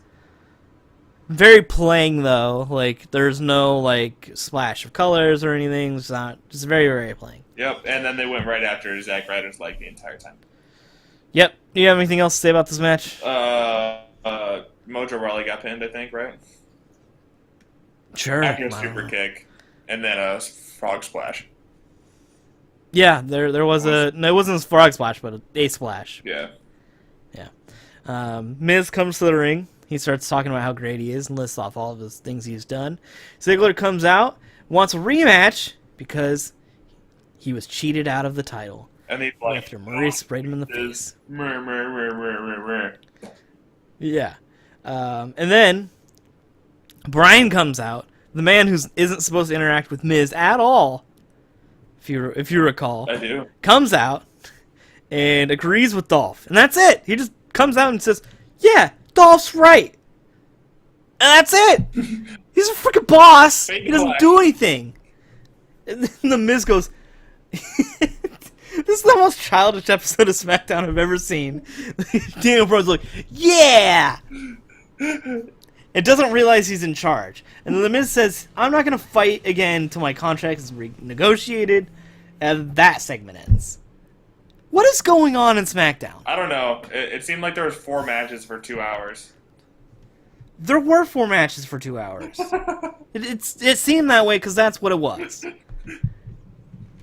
Very plain, though. Like, there's no, like, splash of colors or anything. It's not... Just very, very plain. Yep, and then they went right after Zack Ryder's leg the entire time. Yep. Do you have anything else to say about this match? Mojo Rawley got pinned, I think, right? Sure. After a super kick, and then a frog splash. Yeah, there was a... No, it wasn't a frog splash, but a splash. Yeah. Yeah. Miz comes to the ring. He starts talking about how great he is and lists off all of his things he's done. Ziggler comes out, wants a rematch because he was cheated out of the title. And he's like, after Murray sprayed him in the face. Yeah. And then Brian comes out, the man who isn't supposed to interact with Miz at all, if you recall. I do. Comes out and agrees with Dolph. And that's it. He just comes out and says, yeah, Dolph's right. And that's it. He's a freaking boss. He doesn't do anything. And then the Miz goes, this is the most childish episode of SmackDown I've ever seen. Daniel Bryan's like, yeah! It doesn't realize he's in charge. And then the Miz says, I'm not going to fight again until my contract is renegotiated. And that segment ends. What is going on in SmackDown? I don't know. It seemed like there was 4 matches for 2 hours. There were 4 matches for 2 hours. It seemed that way because that's what it was.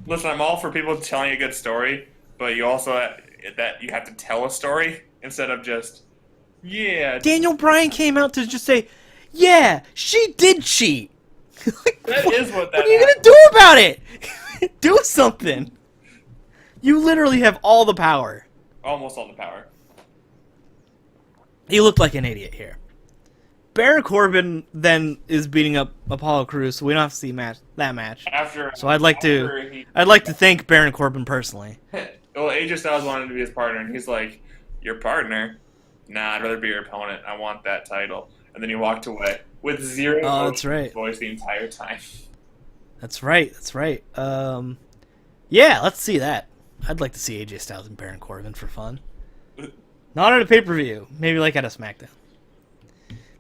Listen, I'm all for people telling a good story, but you also that you have to tell a story instead of just, yeah. Daniel Bryan came out to just say, yeah, she did cheat. Like, that is what that What are you going to do about it? Do something. You literally have all the power. Almost all the power. He looked like an idiot here. Baron Corbin then is beating up Apollo Crews, so we don't have to see that match. So I'd like to thank Baron Corbin personally. Well, AJ Styles wanted to be his partner, and he's like, "Your partner? Nah, I'd rather be your opponent. I want that title." And then he walked away with zero voice the entire time. That's right. Yeah, let's see that. I'd like to see AJ Styles and Baron Corbin for fun. Not at a pay-per-view. Maybe like at a SmackDown.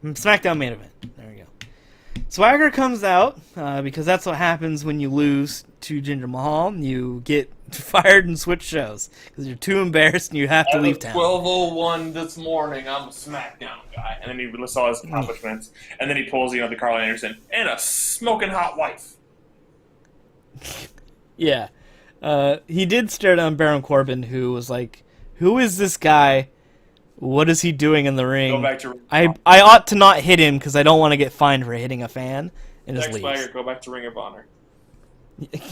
SmackDown main event. There we go. Swagger comes out because that's what happens when you lose to Jinder Mahal. You get fired and switch shows because you're too embarrassed and you have to leave town. 12:01 this morning, I'm a SmackDown guy. And then he lists all his accomplishments. And then he pulls, the Carl Anderson, and a smoking hot wife. Yeah. He did stare down Baron Corbin, who was like, who is this guy? What is he doing in the ring? Go back to I ought to not hit him because I don't want to get fined for hitting a fan. And just leaves. Go back to Ring of Honor.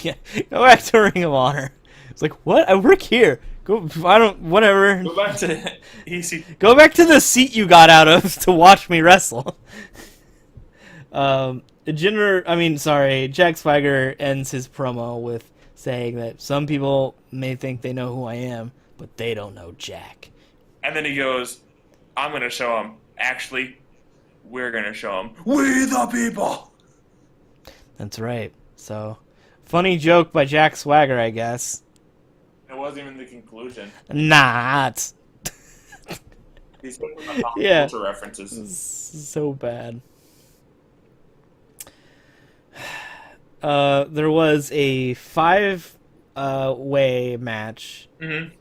Yeah, go back to Ring of Honor. It's like, what? I work here. Whatever. Go back to EC. Go back to the seat you got out of to watch me wrestle. Jack Swagger ends his promo with saying that some people may think they know who I am, but they don't know Jack. And then he goes, I'm going to show him. Actually, we're going to show him. We the people! That's right. So, funny joke by Jack Swagger, I guess. It wasn't even the conclusion. Nah. He's putting pop yeah. culture references. So bad. There was a 5-way match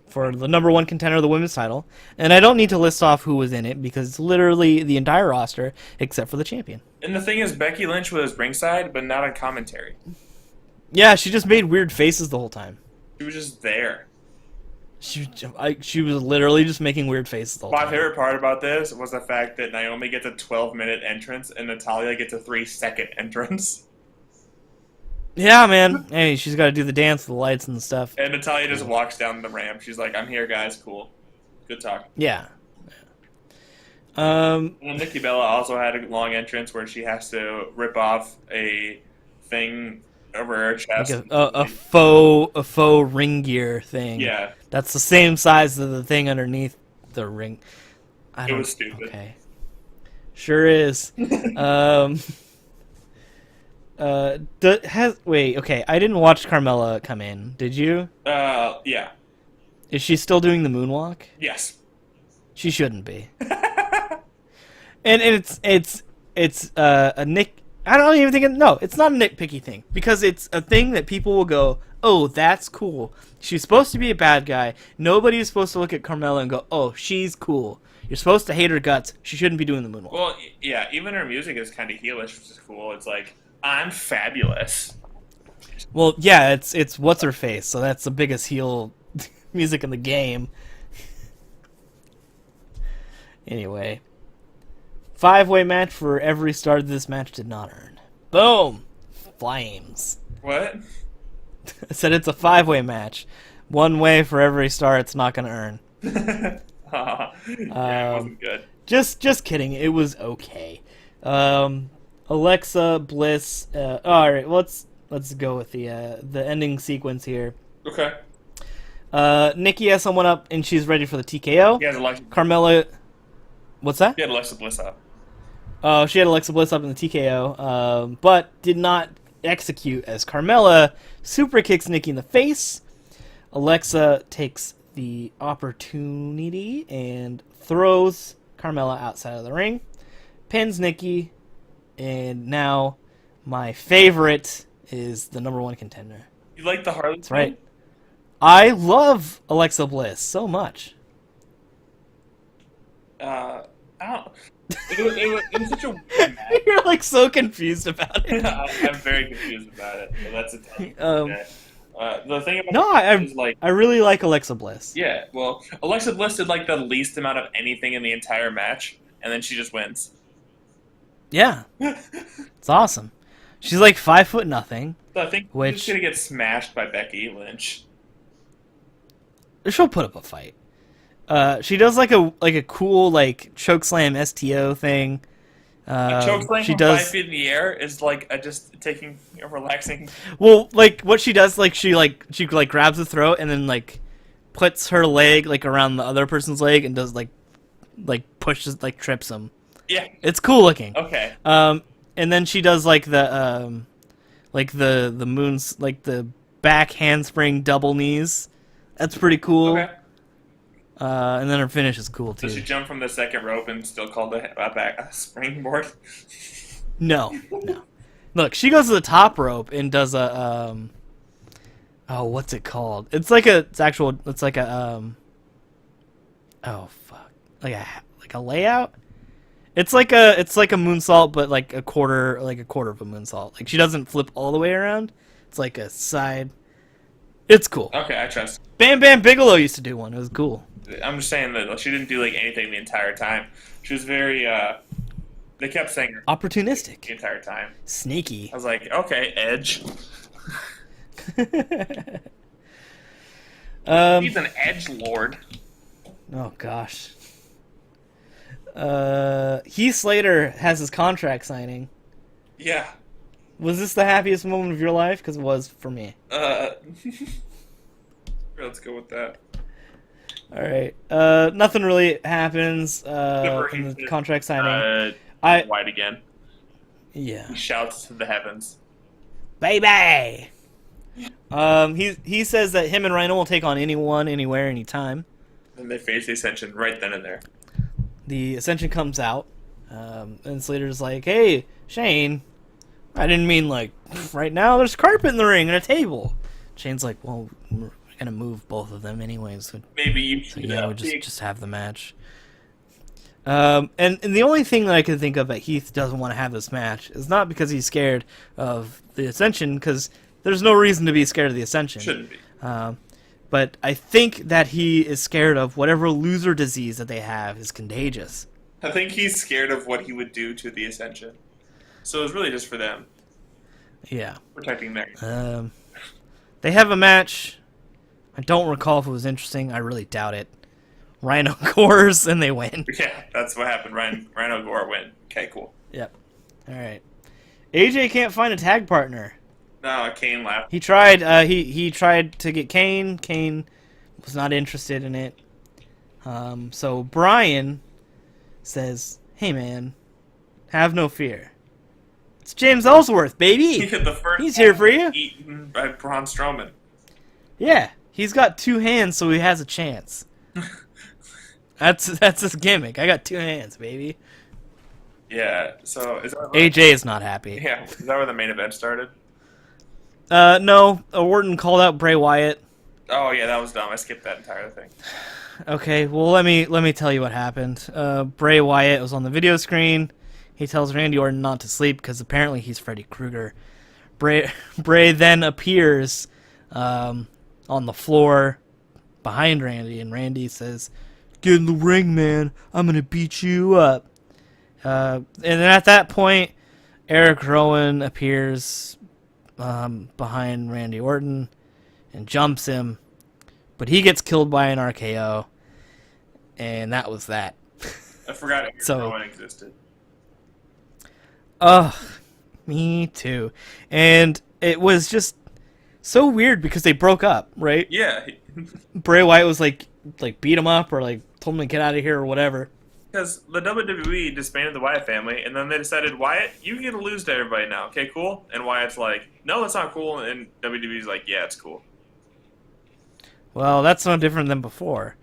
for the number 1 contender of the women's title, and I don't need to list off who was in it because it's literally the entire roster except for the champion. And the thing is, Becky Lynch was ringside, but not on commentary. Yeah, she just made weird faces the whole time. She was just there. She was literally just making weird faces the whole time. My favorite part about this was the fact that Naomi gets a 12-minute entrance and Natalya gets a 3-second entrance. Yeah, man. Hey, she's got to do the dance with the lights and stuff. And Natalya just walks down the ramp. She's like, I'm here, guys. Cool. Good talk. Yeah. And Nikki Bella also had a long entrance where she has to rip off a thing over her chest. Like a faux ring gear thing. Yeah. That's the same size as the thing underneath the ring. It was stupid. Okay. Sure is. Wait, okay, I didn't watch Carmella come in. Did you? Yeah. Is she still doing the moonwalk? Yes. She shouldn't be. and it's a Nick. I don't even think no, it's not a nitpicky thing because it's a thing that people will go, oh, that's cool. She's supposed to be a bad guy. Nobody is supposed to look at Carmella and go, oh, she's cool. You're supposed to hate her guts. She shouldn't be doing the moonwalk. Well, yeah, even her music is kind of heelish, which is cool. It's like, I'm fabulous. Well, yeah, it's what's her face, so that's the biggest heel music in the game. Anyway, 5-way match for every star this match did not earn. Boom, Flames. What? I said it's a 5-way match. 1 way for every star it's not going to earn. Yeah, it wasn't good. Just kidding. It was okay. Alexa Bliss. All right, let's go with the ending sequence here. Okay. Nikki has someone up and she's ready for the TKO. He has Alexa. Carmella. What's that? He had Alexa Bliss up. Oh, she had Alexa Bliss up in the TKO, but did not execute as Carmella super kicks Nikki in the face. Alexa takes the opportunity and throws Carmella outside of the ring, pins Nikki, and now my favorite is the number 1 contender. You like the Harley? That's right. I love Alexa Bliss so much. I don't. It was such a weird match. You're like so confused about it. I'm very confused about it. So that's a thing. The thing about is like I really like Alexa Bliss. Yeah, well, Alexa Bliss did like the least amount of anything in the entire match, and then she just wins. Yeah, it's awesome. She's like 5'0". So I think she's gonna get smashed by Becky Lynch. She'll put up a fight. She does like a cool like chokeslam STO thing. A chokeslam from 5 feet in the air is like just taking a relaxing. Well, like what she does, like she grabs the throat and then like puts her leg like around the other person's leg and does like pushes like trips them. Yeah, it's cool looking. Okay. And then she does like the moons like the back handspring double knees. That's pretty cool. Okay. And then her finish is cool too. Does she jump from the second rope and still call the back a springboard? No. Look, she goes to the top rope and does a oh, what's it called? It's like a oh fuck, like a layout. It's like a moonsault, but like a quarter of a moonsault. Like she doesn't flip all the way around. It's like a side. It's cool. Okay, I trust. Bam Bam Bigelow used to do one. It was cool. I'm just saying that she didn't do like anything the entire time. She was very. They kept saying her opportunistic the entire time. Sneaky. I was like, okay, Edge. He's an edge lord. Oh gosh. Heath Slater has his contract signing. Yeah. Was this the happiest moment of your life? Because it was for me. Let's go with that. All right. Nothing really happens in the contract signing. White again. Yeah. He shouts to the heavens. Baby! He says that him and Rhino will take on anyone, anywhere, anytime. And they face the Ascension right then and there. The Ascension comes out, and Slater's like, "Hey, Shane, I didn't mean like right now. There's carpet in the ring and a table." Shane's like, "Well, we're gonna move both of them anyways. So, maybe you should we'll just have the match." And the only thing that I can think of that Heath doesn't want to have this match is not because he's scared of the Ascension, because there's no reason to be scared of the Ascension. Shouldn't be. But I think that he is scared of whatever loser disease that they have is contagious. I think he's scared of what he would do to the Ascension. So it's really just for them. Yeah. Protecting their... They have a match. I don't recall if it was interesting. I really doubt it. Rhino Gores, and they win. Yeah, that's what happened. Rhino Gore win. Okay, cool. Yep. All right. AJ can't find a tag partner. No, Kane left. He tried. He tried to get Kane. Kane was not interested in it. So Brian says, "Hey man, have no fear. It's James Ellsworth, baby. He's here for you." Eaten by Braun Strowman. Yeah, he's got two hands, so he has a chance. That's his gimmick. I got two hands, baby. Yeah. So is that AJ is not happy. Yeah. Is that where the main event started? No. Orton called out Bray Wyatt. Oh yeah, that was dumb. I skipped that entire thing. Okay, well let me tell you what happened. Bray Wyatt was on the video screen. He tells Randy Orton not to sleep because apparently he's Freddy Krueger. Bray then appears on the floor behind Randy, and Randy says, "Get in the ring, man. I'm gonna beat you up." And then at that point, Eric Rowan appears behind Randy Orton and jumps him, but he gets killed by an RKO, and that was that. I forgot Eric Rowan existed. Me too. And it was just so weird because they broke up, right? Yeah. Bray Wyatt was like beat him up or like told him to get out of here or whatever. Because the WWE disbanded the Wyatt family, and then they decided, Wyatt, you get to lose to everybody now. Okay, cool? And Wyatt's like, no, that's not cool. And WWE's like, yeah, it's cool. Well, that's no different than before.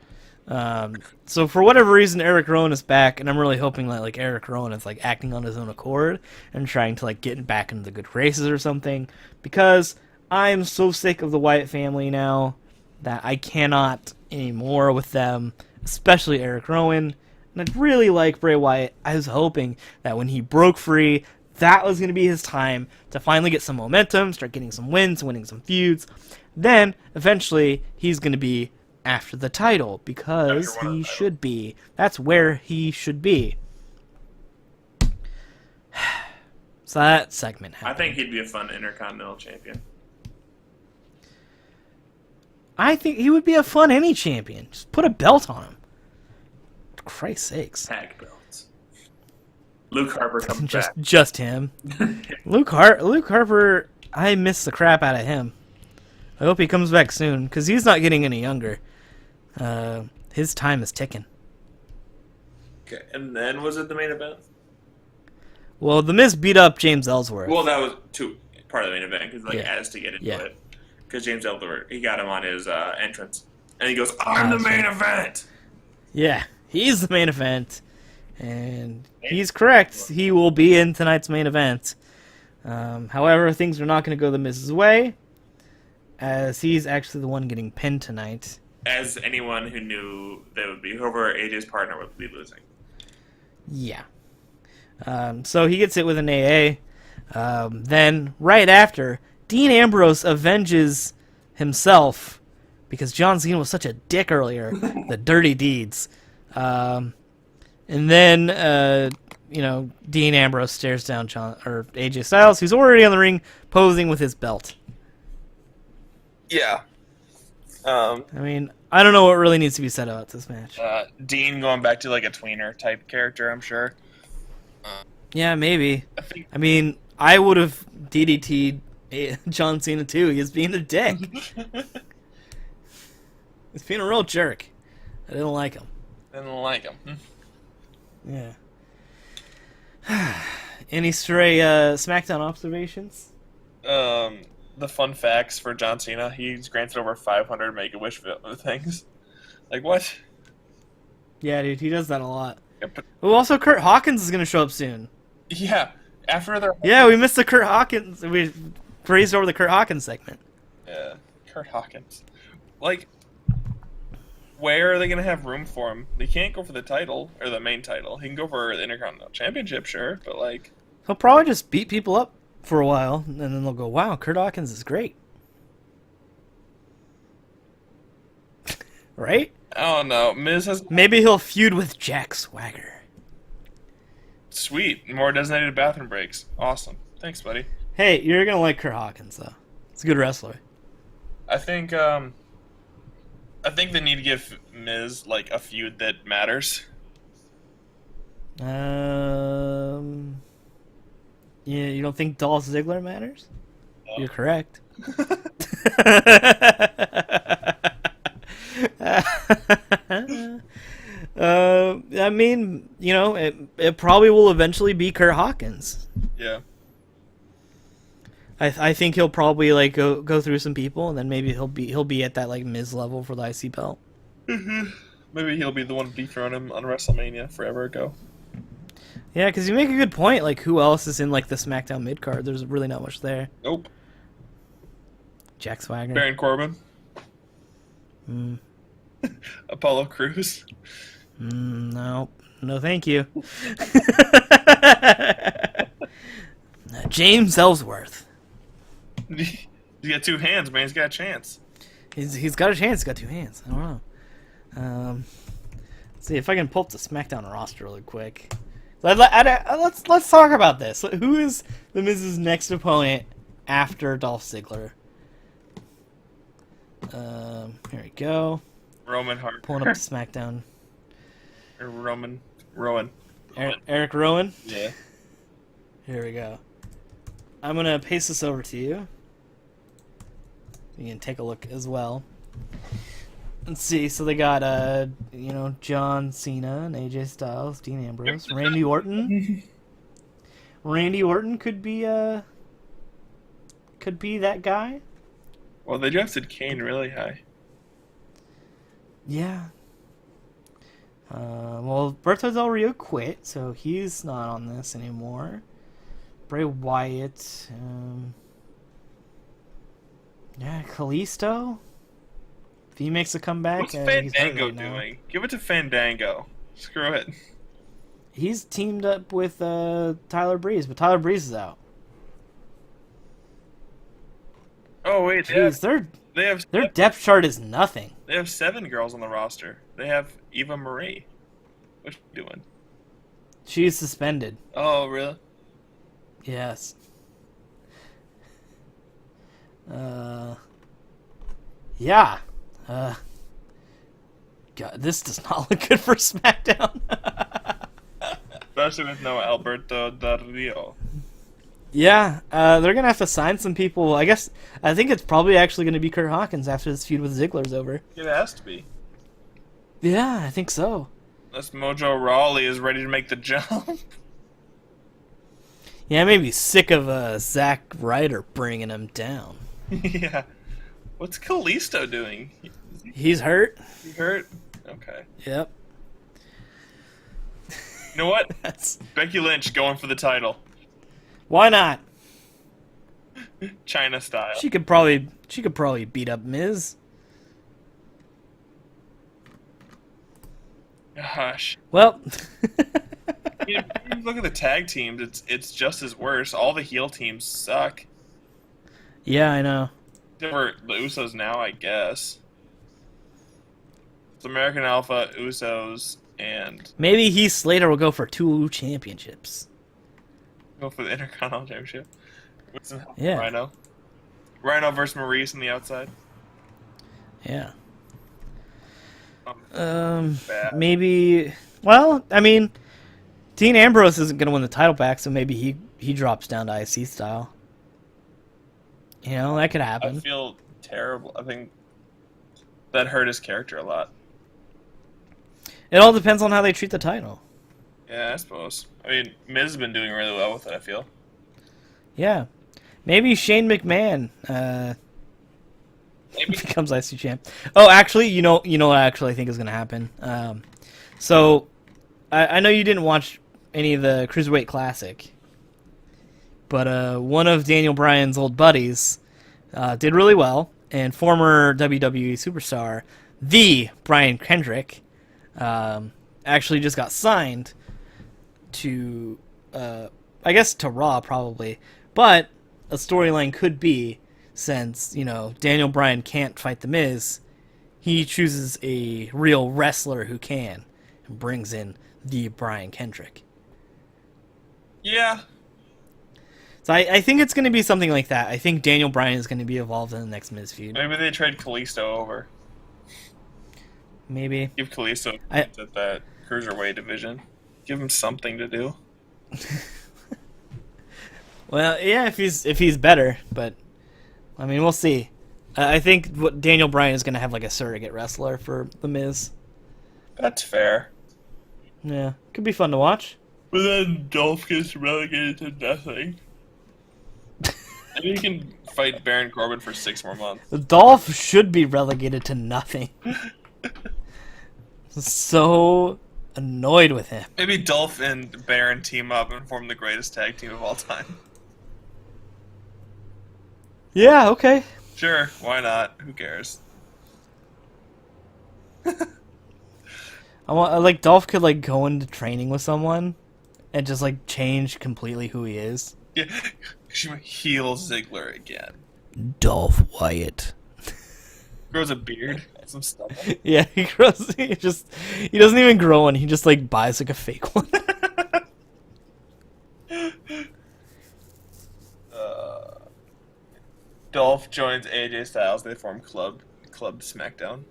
So for whatever reason, Eric Rowan is back, and I'm really hoping that like Eric Rowan is like acting on his own accord and trying to like get back into the good graces or something. Because I'm so sick of the Wyatt family now that I cannot anymore with them, especially Eric Rowan. And I'd really like Bray Wyatt. I was hoping that when he broke free, that was going to be his time to finally get some momentum, start getting some wins, winning some feuds. Then, eventually, he's going to be after the title, because he should be. That's where he should be. So that segment happened. I think he'd be a fun Intercontinental Champion. I think he would be a fun any champion. Just put a belt on him. For Christ's sakes. Tag belts. Luke Harper comes back. Just him. Luke Harper, I miss the crap out of him. I hope he comes back soon, because he's not getting any younger. His time is ticking. Okay, and then was it the main event? Well, The Miz beat up James Ellsworth. Well, that was part of the main event, because as to get into it. Because James Ellsworth, he got him on his entrance. And he goes, I'm the main event! Yeah, he's the main event. And he's correct. He will be in tonight's main event. However, things are not going to go the Miz's way, as he's actually the one getting pinned tonight. As anyone who knew they would be, whoever AJ's partner would be losing. Yeah. So he gets hit with an AA. Then, right after, Dean Ambrose avenges himself because John Cena was such a dick earlier. The dirty deeds. And then, Dean Ambrose stares down AJ Styles, who's already on the ring posing with his belt. Yeah. I mean, I don't know what really needs to be said about this match. Dean going back to like a tweener type character, I'm sure. Yeah, maybe. I mean, I would have DDT'd John Cena too. He's being a dick. He's being a real jerk. I didn't like him. Yeah. Any stray SmackDown observations? The fun facts for John Cena: he's granted over 500 Make-A-Wish things. Like what? Yeah, dude, he does that a lot. Yeah, but Oh, also Kurt Hawkins is gonna show up soon. yeah, after their Yeah, we missed the Kurt Hawkins. We grazed over the Kurt Hawkins segment. Yeah, Kurt Hawkins. Like, where are they gonna have room for him? They can't go for the title or the main title. He can go for the Intercontinental Championship, sure, but like, He'll probably just beat people up for a while, and then they'll go, "Wow, Kurt Hawkins is great." Right? I don't know. Miz has Maybe he'll feud with Jack Swagger. sweet more designated bathroom breaks. Awesome. Thanks, buddy. Hey, you're gonna like Kurt Hawkins though. He's a good wrestler. I think they need to give Miz like a feud that matters. Yeah, you don't think Dolph Ziggler matters? No. You're correct. I mean, it probably will eventually be Kurt Hawkins. Yeah. I think he'll probably like go through some people, and then maybe he'll be at that like Miz level for the IC belt. Maybe he'll be the one to dethrone him on WrestleMania forever ago. Yeah, because you make a good point. Like, who else is in like the SmackDown mid card? There's really not much there. Nope. Jack Swagger. Baron Corbin. Apollo Crews. No, thank you. James Ellsworth. He's got two hands, man. He's got a chance. He's got a chance. He's got two hands. I don't know. Let's see if I can pull up the SmackDown roster really quick. Let's talk about this. Who is the Miz's next opponent after Dolph Ziggler? Here we go. Roman Hart. Pulling up the SmackDown. Or Rowan. Eric Rowan? Yeah. Here we go. I'm going to paste this over to you. You can take a look as well. Let's see. So they got, John Cena and AJ Styles, Dean Ambrose, Randy Orton. Randy Orton could be that guy. Well, they drafted Kane really high. Yeah. Well, Berto Del Rio quit, so he's not on this anymore. Bray Wyatt. Yeah, Kalisto. If he makes a comeback, what's Fandango right doing? Give it to Fandango. Screw it. He's teamed up with Tyler Breeze, but Tyler Breeze is out. Oh wait, Jeez, their depth chart is nothing. They have 7 girls on the roster. They have Eva Marie. What's she doing? She's suspended. Oh really? Yes. Yeah. God, this does not look good for SmackDown. Especially with no Alberto Del Rio. Yeah, they're gonna have to sign some people. I think it's probably actually gonna be Kurt Hawkins after this feud with Ziggler's over. It has to be. Yeah, I think so. Unless Mojo Rawley is ready to make the jump. Yeah, I may be sick of Zack Ryder bringing him down. Yeah. What's Kalisto doing? He's hurt. He hurt? Okay. Yep. You know what? Becky Lynch going for the title. Why not? China style. She could probably beat up Miz. Gosh. Well, You look at the tag teams, it's just as worse. All the heel teams suck. yeah, I know. Except for the Usos now, I guess. It's American Alpha, Usos, and Maybe Heath Slater will go for 2 championships. go for the Intercontinental Championship. Yeah. Rhino versus Maurice on the outside. Yeah. Bad. Maybe. Well, I mean, Dean Ambrose isn't gonna win the title back, so maybe he drops down to IC style. You know, that could I happen. feel terrible. I think that hurt his character a lot. It all depends on how they treat the title. Yeah, I suppose. I mean, Miz has been doing really well with it, I feel. Yeah. Maybe Shane McMahon Maybe. becomes IC champ. Oh, actually, you know what I actually think is going to happen. So, I know you didn't watch any of the Cruiserweight Classic, but one of Daniel Bryan's old buddies did really well, and former WWE superstar, the Brian Kendrick, actually just got signed to, I guess to Raw probably, but a storyline could be, since, Daniel Bryan can't fight The Miz, he chooses a real wrestler who can, and brings in the Brian Kendrick. Yeah. So I think it's going to be something like that. I think Daniel Bryan is going to be involved in the next Miz feud. Maybe they trade Kalisto over. Maybe. Give Kalisto at that Cruiserweight division. Give him something to do. Well, yeah, if he's better, but I mean, we'll see. I think what Daniel Bryan is going to have like a surrogate wrestler for The Miz. That's fair. Yeah, could be fun to watch. But then Dolph gets relegated to nothing. Maybe he can fight Baron Corbin for 6 more months. Dolph should be relegated to nothing. So annoyed with him. Maybe Dolph and Baron team up and form the greatest tag team of all time. Yeah, okay. Sure, why not? Who cares? Like Dolph could like go into training with someone and just like change completely who he is. Yeah, heel Ziggler again. Dolph Wyatt. Grows a beard, some stuff. Yeah, he grows. He doesn't even grow one. He just like buys like a fake one. Dolph joins AJ Styles. They form Club Smackdown.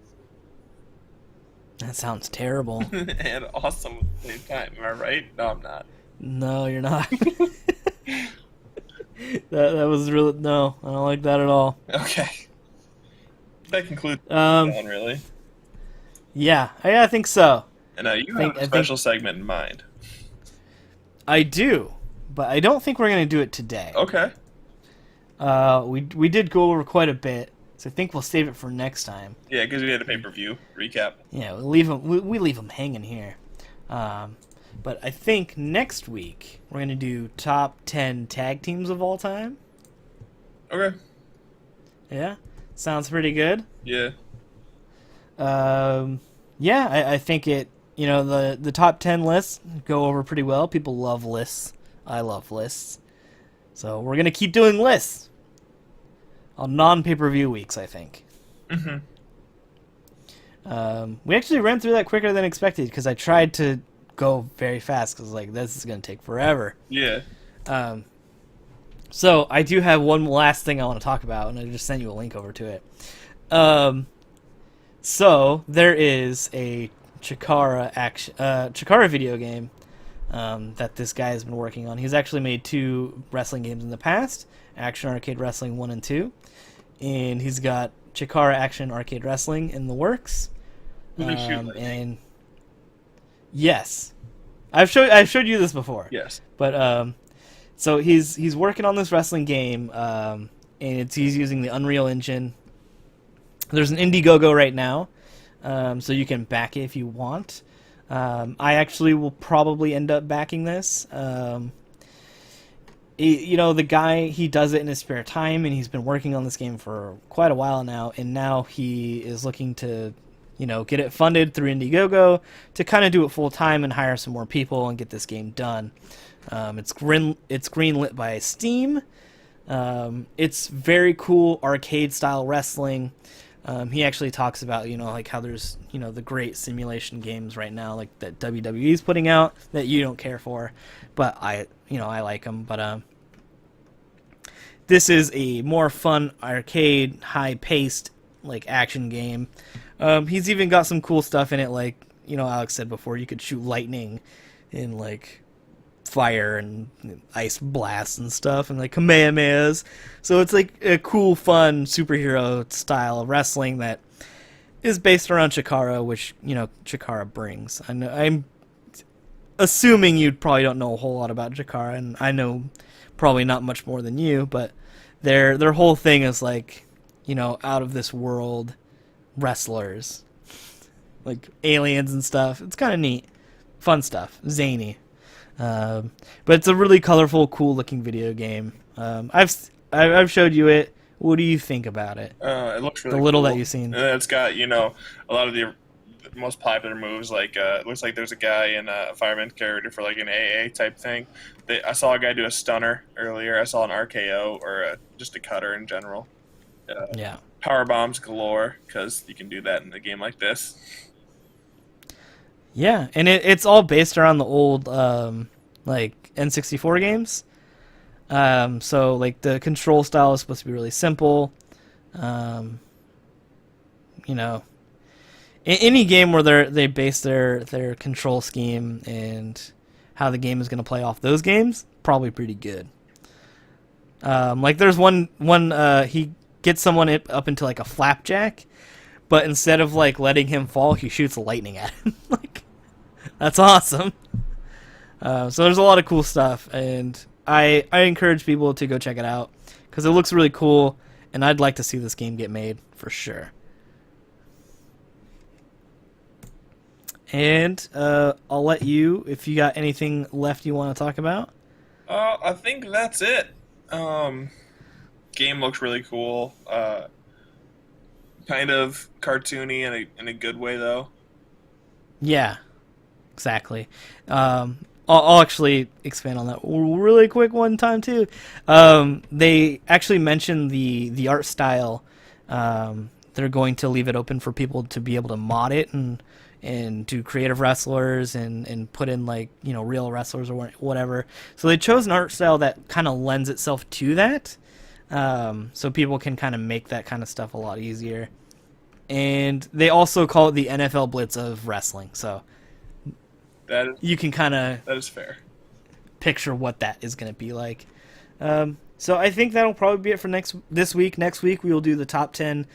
That sounds terrible. And awesome at the same time. Am I right? No, I'm not. No, you're not. that was really no. I don't like that at all. Okay. That concludes one, really. Yeah, I think so. And you have a special segment in mind. I do, but I don't think we're gonna do it today. Okay. We did go over quite a bit, so I think we'll save it for next time. Yeah, because we had a pay-per-view recap. Yeah, we leave them hanging here. But I think next week we're gonna do top 10 tag teams of all time. Okay. Yeah, sounds pretty good. Yeah. Yeah, I think it. The top 10 lists go over pretty well. People love lists. I love lists. So we're gonna keep doing lists on non-pay-per-view weeks, I think. Mm-hmm. We actually ran through that quicker than expected because I tried to go very fast because like this is gonna take forever. Yeah. So I do have one last thing I want to talk about, and I just sent you a link over to it. So there is a Chikara video game that this guy has been working on. He's actually made 2 wrestling games in the past, Action Arcade Wrestling 1 and 2, and he's got Chikara Action Arcade Wrestling in the works. And yes, I've showed you this before. Yes, but so he's working on this wrestling game, and he's using the Unreal Engine, There's an Indiegogo right now, so you can back it if you want. I actually will probably end up backing this. The guy, he does it in his spare time, and he's been working on this game for quite a while now, and now he is looking to, get it funded through Indiegogo to kind of do it full time and hire some more people and get this game done. It's greenlit by Steam. It's very cool arcade style wrestling. He actually talks about, how there's, the great simulation games right now, like that WWE is putting out that you don't care for, but I like them. But this is a more fun arcade, high-paced, action game. He's even got some cool stuff in it, like, Alex said before, you could shoot lightning and, fire and ice blasts and stuff, and Kamehamehas. So it's a cool, fun superhero style of wrestling that is based around Chikara, which Chikara brings. I'm assuming you probably don't know a whole lot about Chikara, and I know probably not much more than you, but their whole thing is out of this world wrestlers, aliens and stuff. It's kind of neat, fun stuff, zany. But it's a really colorful, cool-looking video game. I've showed you it. What do you think about it? It looks really the little cool. that you've seen. It's got a lot of the most popular moves. It looks like there's a guy in a fireman character for an AA type thing. I saw a guy do a stunner earlier. I saw an RKO or just a cutter in general. Yeah. Power bombs galore, because you can do that in a game like this. Yeah, and it's all based around the old N64 games. So the control style is supposed to be really simple. Any game where they base their control scheme and how the game is going to play off those games, probably pretty good. There's one he gets someone up into a flapjack, but instead of letting him fall, he shoots lightning at him. That's awesome. So there's a lot of cool stuff, and I encourage people to go check it out because it looks really cool, and I'd like to see this game get made for sure. And I'll let you, if you got anything left you want to talk about. I think that's it. Game looks really cool. Kind of cartoony in a good way, though. Yeah, exactly. I'll actually expand on that really quick one time too. They actually mentioned the art style. They're going to leave it open for people to be able to mod it and do creative wrestlers and put in real wrestlers or whatever. So they chose an art style that kind of lends itself to that. So people can kind of make that kind of stuff a lot easier. And they also call it the NFL Blitz of wrestling. So you can kind of that is fair. Picture what that is going to be like. So I think that'll probably be it for this week. Next week we will do the top 10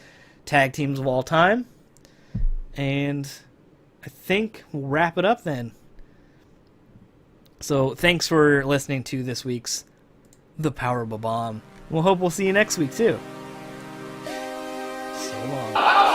tag teams of all time. And I think we'll wrap it up then. So thanks for listening to this week's The Power Bob-omb. We'll hope we'll see you next week too. So long.